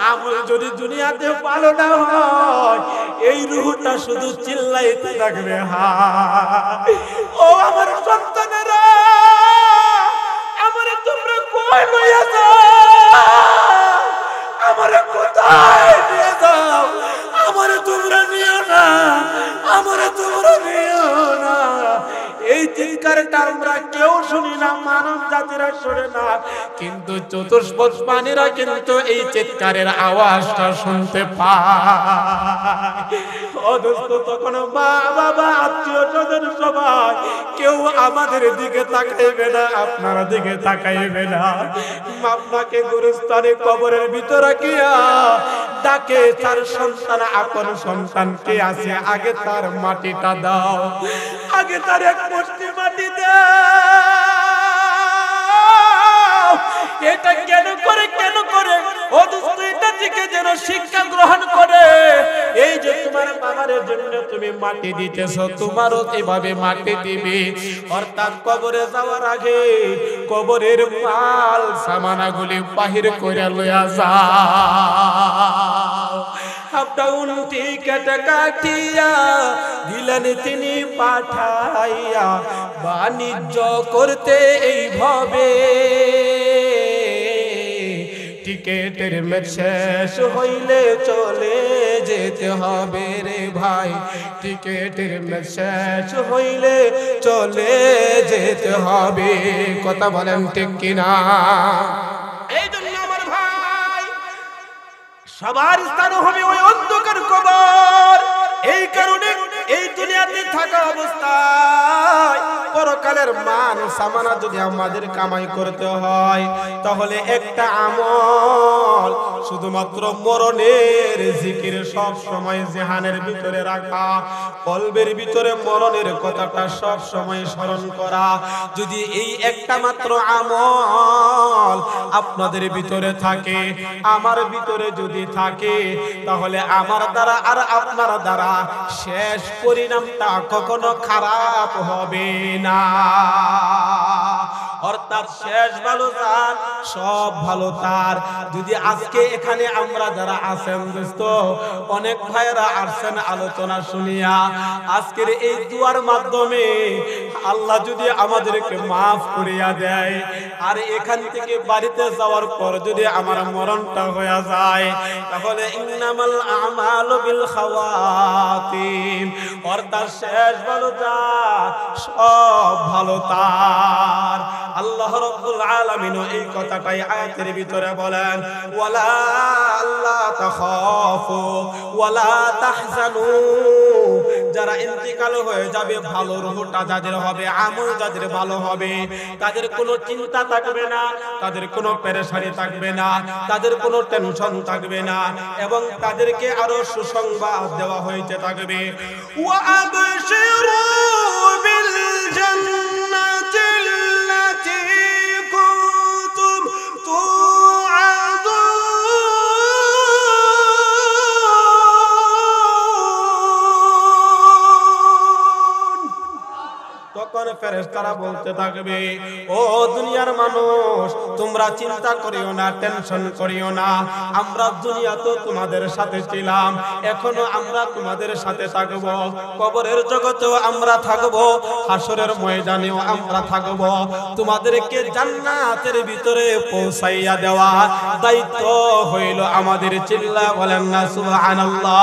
আমল যদি দুনিয়াতে ভালো না হয়, এই রুহটা শুধু চিল্লাইতে থাকবে হায়। ও আমার সন্তানেরা, আমারে তোমরা কই লইয়া যাও, আমারে কোথায় নিয়ে যাও, আমারে তোমরা নিও না, আমারে তোমরা নিও না। এই চিৎকারটা আমরা কেউ শুনি না, মানব জাতিরা শুনে না, কিন্তু চতুষ্পদ প্রাণীরা কিন্তু এই চিৎকারের আওয়াজটা শুনতে পায়। অদস্ত তখন মা বাবা আত্মীয় স্বজন সবাই কেউ আমাদের দিকে তাকাইবে না, আপনার দিকে তাকাইবে না। আপনাকে গুরুস্থানে কবরের ভিতরে গিয়া ডাকে তার সন্তান, আপন সন্তান কে আছে, আগে তার মাটিটা দাও, আগে তার এক মুষ্টি মাটি দাও। এটা কেন করে, কেন করে? ও দোস্ত, এটা থেকে যেন শিক্ষা গ্রহণ করে। এই যে তোমার বাবার জন্য তুমি মাটি দিতেছ, তোমারও এভাবে মাটি দিবে। অর্থাৎ কবরে যাওয়ার আগে কবরের মাল সামানাগুলি বাহির করে লইয়া যাও। আপ ডাউন টিকেট কাটিয়া দিলেন তিনি পাঠাইয়া বাণিজ্য করতে এইভাবে টিকেটের মেয়াদ শেষ হইলে চলে যেতে হবে রে ভাই টিকেটের মেয়াদ শেষ হইলে চলে যেতে হবে কথা বলেন ঠিক কিনা এই জন্য আমার ভাই সবার স্থান হবে ওই অন্ধকার কবর এই কারণে এই দুনিয়াতে থাকা অবস্থায় পরকালের মান সামানা যদি আমাদের কামাই করতে হয় তাহলে একটা আমল শুধুমাত্র মরণের জিকির সব সময় জিহানের ভিতরে রাখা কলবের ভিতরে মরণের কথাটা সব সময় স্মরণ করা যদি এই একটা মাত্র আমল আপনাদের ভিতরে থাকে আমার ভিতরে যদি থাকে তাহলে আমার দ্বারা আর আপনার দ্বারা শেষ পরিণামটা কখনো খারাপ হবে না অর্থাৎ শেষ ভালো তার সব ভালো তার যদি আজকে এখানে আমরা যারা আছেন দোস্ত অনেক ভাইরা আসছেন আলোচনা শুনিয়া আজকের এই দুয়ার মাধ্যমে আল্লাহ যদি আমাদেরকে মাফ করিয়া দেয় আর এখান থেকে বাড়িতে যাওয়ার পর যদি আমার মরণটা হয়ে যায় তাহলে ইন্নামাল আমালু বিল খাওয়াতিম অর্থাৎ শেষ ভালো তার সব ভালো তার আল্লাহ রাব্বুল আলামিন এই কথাটাই আয়াতের ভিতরে বলেন ওয়ালা আল্লাহ তাখাফু ওয়ালা তাহজানু যারা ইন্তিকাল হয়ে যাবে ভালো রূহটা যাদের হবে আমল যাদের ভালো হবে তাদের কোনো চিন্তা থাকবে না তাদের কোনো পেরেশানি থাকবে না তাদের কোনো টেনশন থাকবে না এবং তাদেরকে আরো সুসংবাদ দেওয়া হয়েছে থাকবে ওয়া আবশিরু বিল জান্নাতি তখন ফেরেশতারা বলতে থাকবে ও দুনিয়ার মানুষ তোমরা চিন্তা করিও না টেনশন করিও না আমরা দুনিয়াতে তোমাদের সাথে ছিলাম এখনো আমরা তোমাদের সাথে থাকব কবরের জগতেও আমরা থাকব হাসরের ময়দানেও আমরা থাকব তোমাদেরকে জান্নাতের ভিতরে পৌঁছাইয়া দেওয়া দায়িত্ব হইল আমাদের চিল্লা বলেন না সুবহানাল্লাহ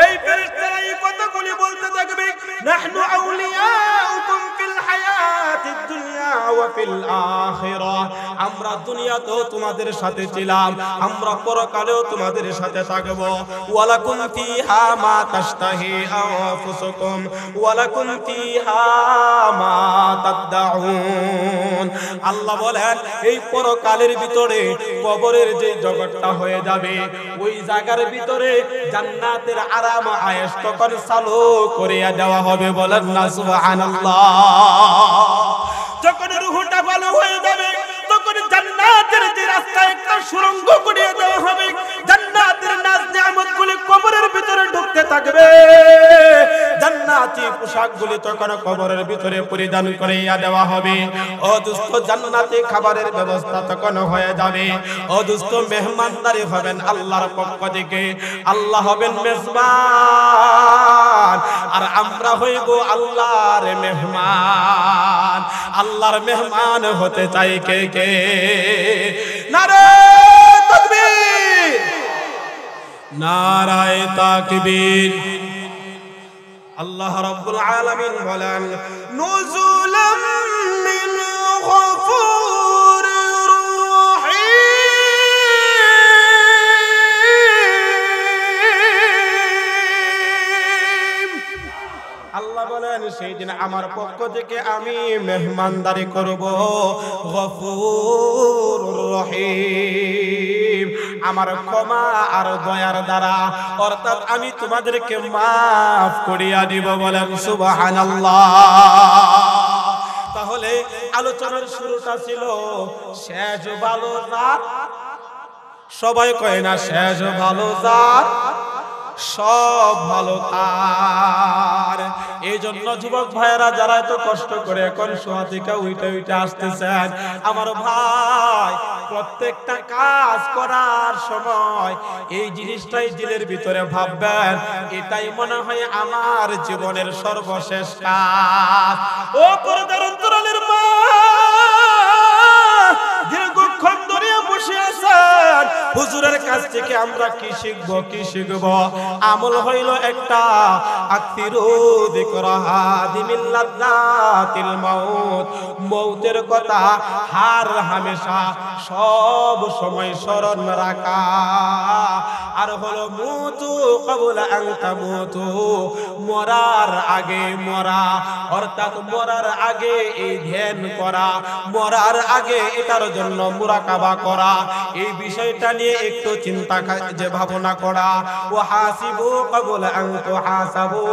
এই ফেরেশতারা এই কথাগুলি বলতে থাকবে নাহনু আউলিয়াউকুম ফিল হায়াতিদ দুনিয়া ওয়া ফিল আখিরাহ আমরা দুনিয়াতেও তোমাদের সাথে ছিলাম আমরা পরকালেও তোমাদের সাথে থাকব ওয়ালাকুম ফিহা মা তাশতাহি আনফুসুকুম ওয়ালাকুম ফিহা মা তাদউন আল্লাহ বলেন এই পরকালের ভিতরে কবরের যে জগৎটা হয়ে যাবে ওই জায়গার ভিতরে জান্নাতের আরাম আয়েশ তখন চালু করিয়া দেওয়া হবে বলেন না সুবহানাল্লাহ যখন রূহটা ভালো হয়ে যাবে তখন জান্নাতের যে রাস্তা একটা সুড়ঙ্গ করিয়ে দেওয়া হবে জান্নাতের নাজ নিয়ামতগুলি কবরের ভিতরে ঢুকতে থাকবে জান্নাতি পোশাকগুলি তখন কবরের ভিতরে পরিধান করিয়া দেওয়া হবে ও দোস্ত জান্নাতি খাবারের ব্যবস্থা তখন হয়ে যাবে ও দোস্ত মেহমানদারি হবেন আল্লাহর পক্ষ থেকে আল্লাহ হবেন মেজবান আর আমরা হইব আল্লাহর মেহমান আল্লাহর মেহমান হতে চাই কে কে নারে তাকবীর নারায়ে তাকবীর আল্লাহ রাব্বুল আলামিন বলেন নুজুলাম মিন গফুরির রহিম আল্লাহ বলেন সেই দিন আমার পক্ষ থেকে আমি মেহমানদারি করব গফুরুর রহিম আমার ক্ষমা আর দয়ার দ্বারা অর্থাৎ আমি তোমাদেরকে মাফ করিয়া দিব বলেন সুবহানাল্লাহ তাহলে আলোচনার শুরুটা ছিল শেষ ভালো জাত সবাই কয় না শেষ ভালো জাত সব ভালো তার এই জন্য যুবক ভাইয়েরা যারা এত কষ্ট করে এখন শোয়া থেকে উইটা আসতেছেন, আমার ভাই প্রত্যেকটা কাজ করার সময় এই জিনিসটাই দিলের ভিতরে ভাববেন, এটাই মনে হয় আমার জীবনের সর্বশেষ কাজ। ও পর্দার অন্তরালের মা, দীর্ঘক্ষণ ধরে বসে আছেন, হুজুরের কাছ থেকে আমরা কি শিখব? আমল হইল একটা, আকসিরু যিকরা হাদিমিল লাযাতিল মাউত, মউতের কথা হার হামেশা সব সময় স্মরণ রাখা। আর হলো মুতু ক্বাবলা আন তামুতু, মরার আগে মরা, অর্থাৎ মরার আগে এই ধ্যান করা, মরার আগে এটার জন্য মুরাকাবা করা, এই বিষয়টা নিয়ে একটু চিন্তা যে ভাবনা করা। ওয়া হাসিবু ক্বাবলা আন তুহাসাবু,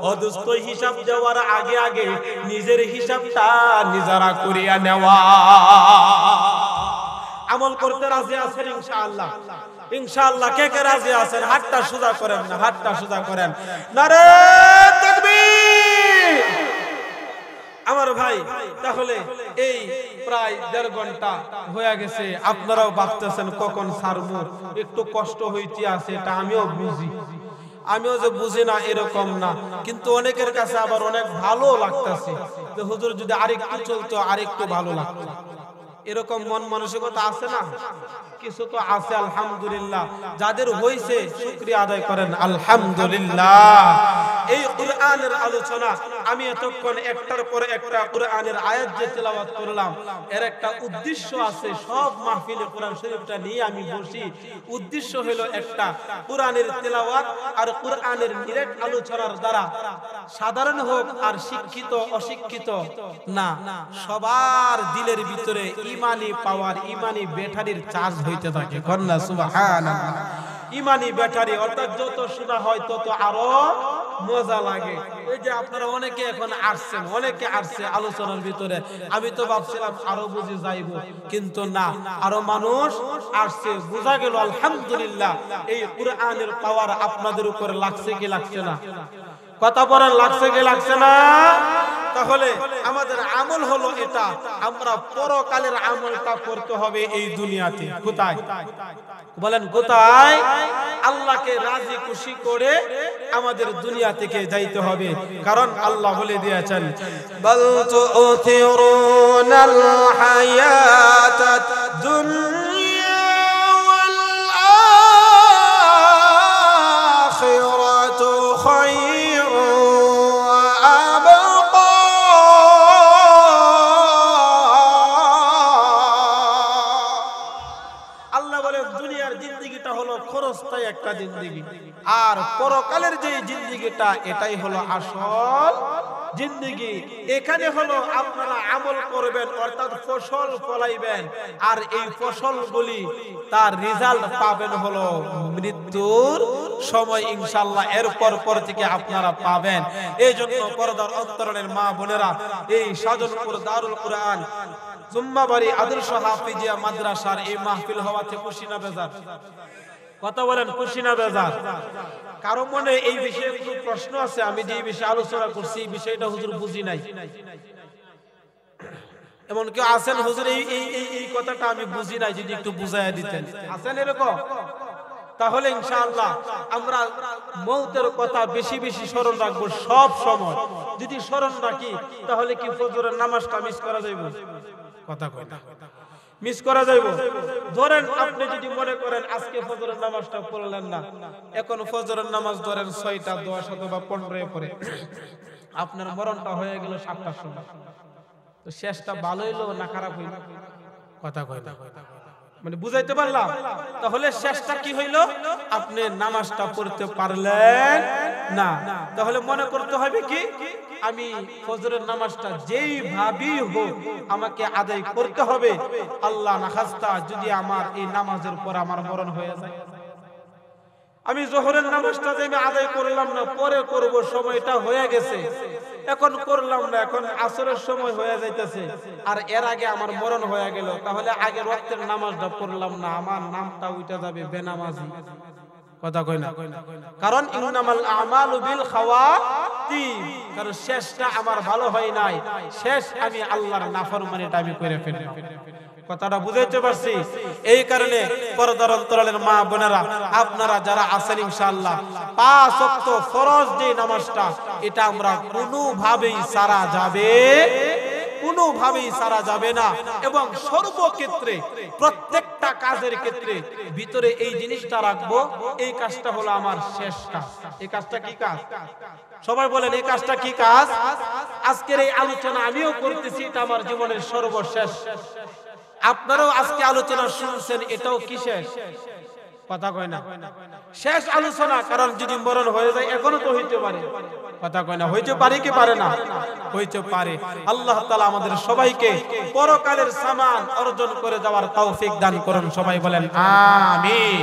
অদুস্ত হিসাব দেওয়ার আগে নিজের হিসাবটা নিজেরা করিয়া নেওয়া। আমল করতে রাজি আছেন ইনশাআল্লাহ? ইনশাআল্লাহ কে কে রাজি আছেন? হাতটা সোজা করেন না, হাতটা সোজা করেন। নারে তাকবীর! আমার ভাই, তাহলে এই প্রায় 1.5 ঘন্টা হয়ে গেছে, আপনারাও ভাবতেছেন কখন ছাড়বো, একটু কষ্ট হইতে আছে, এটা আমিও বুঝি। আমিও যে বুঝি না এরকম না, কিন্তু অনেকের কাছে আবার অনেক ভালো লাগতেছে যে হুজুর যদি আরেকটু চলতো আরেকটু ভালো লাগতো। এরকম মন মানসিকতা আছে না? কিছু তো আছে আলহামদুলিল্লাহ। যাদের হইছে শুকরিয়া আদায় করেন আলহামদুলিল্লাহ। এই কুরআনের আলোচনা আমি এতক্ষণ একটার পর একটা কুরআনের আয়াত যে তেলাওয়াত করলাম, এর একটা উদ্দেশ্য আছে। সব মাহফিলে কোরআন শরীফটা নিয়ে আমি বসি, উদ্দেশ্য হলো একটা, কুরআনের তেলাওয়াত আর কুরআনের নিরেট আলোচনার দ্বারা সাধারণ হোক আর শিক্ষিত অশিক্ষিত না, সবার দিলের ভিতরে ইমানি পাওয়ার, ইমানি ব্যাটারির চার্জ হইতে থাকে। কন্যা সুবহানাল্লাহ। ইমানি ব্যাটারি, অর্থাৎ যত শোনা হয় তত আরো মজা লাগে। এই যে আপনারা অনেকে এখন আসছেন, অনেকে আসছে আলোচনার ভিতরে, আমি তো ভাবছিলাম আরো বুঝি যাইব, কিন্তু না, আরো মানুষ আসছে। বোঝা গেল আলহামদুলিল্লাহ এই কুরআনের পাওয়ার আপনাদের উপর লাগছে কি লাগছে না? কথা বলেন, লাগছে কি লাগছে না? তাহলে আমাদের আমল হলো এটা, আমরা পরকালের আমলটা করতে হবে এই দুনিয়াতে। কোথায় বলেন, কোথায়? আল্লাহকে রাজি খুশি করে আমাদের দুনিয়া থেকে যাইতে হবে। কারণ আল্লাহ বলে দিয়েছেন, বাল তু'থিরুনাল হায়াতাদ দুনিয়া ওয়াল আখিরাতু খায়রুন ওয়া আবকা। আল্লাহ বলে দুনিয়ার জিন্দেগিটা হলো ক্ষণস্থায়ী একটা জিন্দেগি, আর পরকালের যে জিন্দেগিটা এটাই হলো আসল জিন্দেগি। এখানে হলো আপনারা আমল করবেন, অর্থাৎ ফসল ফলাইবেন, আর এই ফসলগুলি তার রেজাল্ট পাবেন হলো মৃত্যুর সময় ইনশাআল্লাহ। এরপর পর থেকে আপনারা পাবেন। এই জন্য পর্দার অন্তরালের মা বোনেরা, এই সাজনপুর দারুল কুরআন জুম্মাবাড়ি আদর্শ হাফিজিয়া মাদ্রাসার এই মাহফিল হওয়াতে খুশি না বেজার? কথা বলেন, খুশি না বেজার? কারো মনে এই বিষয়ে কিছু প্রশ্ন আছে? আমি যে বিষয়ে আলোচনা করছি এই বিষয়টা হুজুর বুঝি নাই, এমন কেউ আছেন? হুজুর এই কথাটা আমি বুঝি নাই, যদি একটু বুঝাইয়া দিতেন। আছেন এরকম? তাহলে ইনশাআল্লাহ আমরা মওতের কথা বেশি বেশি স্মরণ রাখবো সব সময়। যদি স্মরণ রাখি তাহলে কি ফজরের নামাজটা মিস করা যাইব? কথা কয় না, মিস করা যাইব? ধরেন আপনি যদি মনে করেন আজকে ফজরের নামাজটা পড়লেন না, এখন ফজরের নামাজ ধরেন 6টা 10 অথবা 15 পরে, আপনার মরণটা হয়ে গেল 7টার সময়, তো শেষটা ভালো হইলো না খারাপ হইলো? কথা কয় না, মানে বুঝাইতে পারলাম? তাহলে শেষটা কি হইলো? আপনি নামাজটা পড়তে পারলেন না। তাহলে মনে করতে হবে কি, আমি ফজরের নামাজটা যেই ভাবি হোক আমাকে আদায় করতে হবে। আল্লাহ না খাস্তা যদি আমার এই নামাজের পর আমার মরণ হয়ে যায়, আমি জোহরের নামাজটা যে আমি আদায় করলাম না, পরে করব, সময়টা হয়ে গেছে, এখন করলাম না, এখন আসরের সময় হয়ে যাইতেছে, আর এর আগে আমার মরণ হয়ে গেল, তাহলে আগের ওয়াক্তের নামাজটা পড়লাম না, আমার নামটা উঠে যাবে বেনামাজি। কথা কই না? কারণ ইন্নামাল আমালু বিল খাওয়াতিম, অন্তিম, কারণ শেষটা আমার ভালো হয় নাই, শেষ আমি আল্লাহর নাফরমানিটা আমি করে ফেললাম। কথাটা বুঝাইতে পারছি? এই কারণে পর্দার অন্তরালের মা বোনেরা, আপনারা যারা আছেন ইনশাআল্লাহ 5 ওয়াক্ত ফরজ যে নামাজটা, এটা আমরা কোনোভাবেই সারা যাবে না। এবং সর্বক্ষেত্রে প্রত্যেকটা কাজের ক্ষেত্রে ভিতরে এই জিনিসটা রাখবো, এই কাজটা হলো আমার শেষ কাজ। এই কাজটা কি কাজ? সবাই বলেন, এই কাজটা কি কাজ? আজকের এই আলোচনা আমিও করতেছি, এটা আমার জীবনের সর্বশেষ। আপনারাও আজকে আলোচনা শুনছেন, এটাও কি শেষ? কথা কয় না, শেষ আলোচনা। কারণ যদি মরণ হয়ে যায়, এখনো তো হইতে পারে। কথা কয় না, হইতে পারে কি পারে না? হইতে পারে। আল্লাহ তাআলা আমাদের সবাইকে পরকালের সামান অর্জন করে যাওয়ার তৌফিক দান করুন। সবাই বলেন আমিন।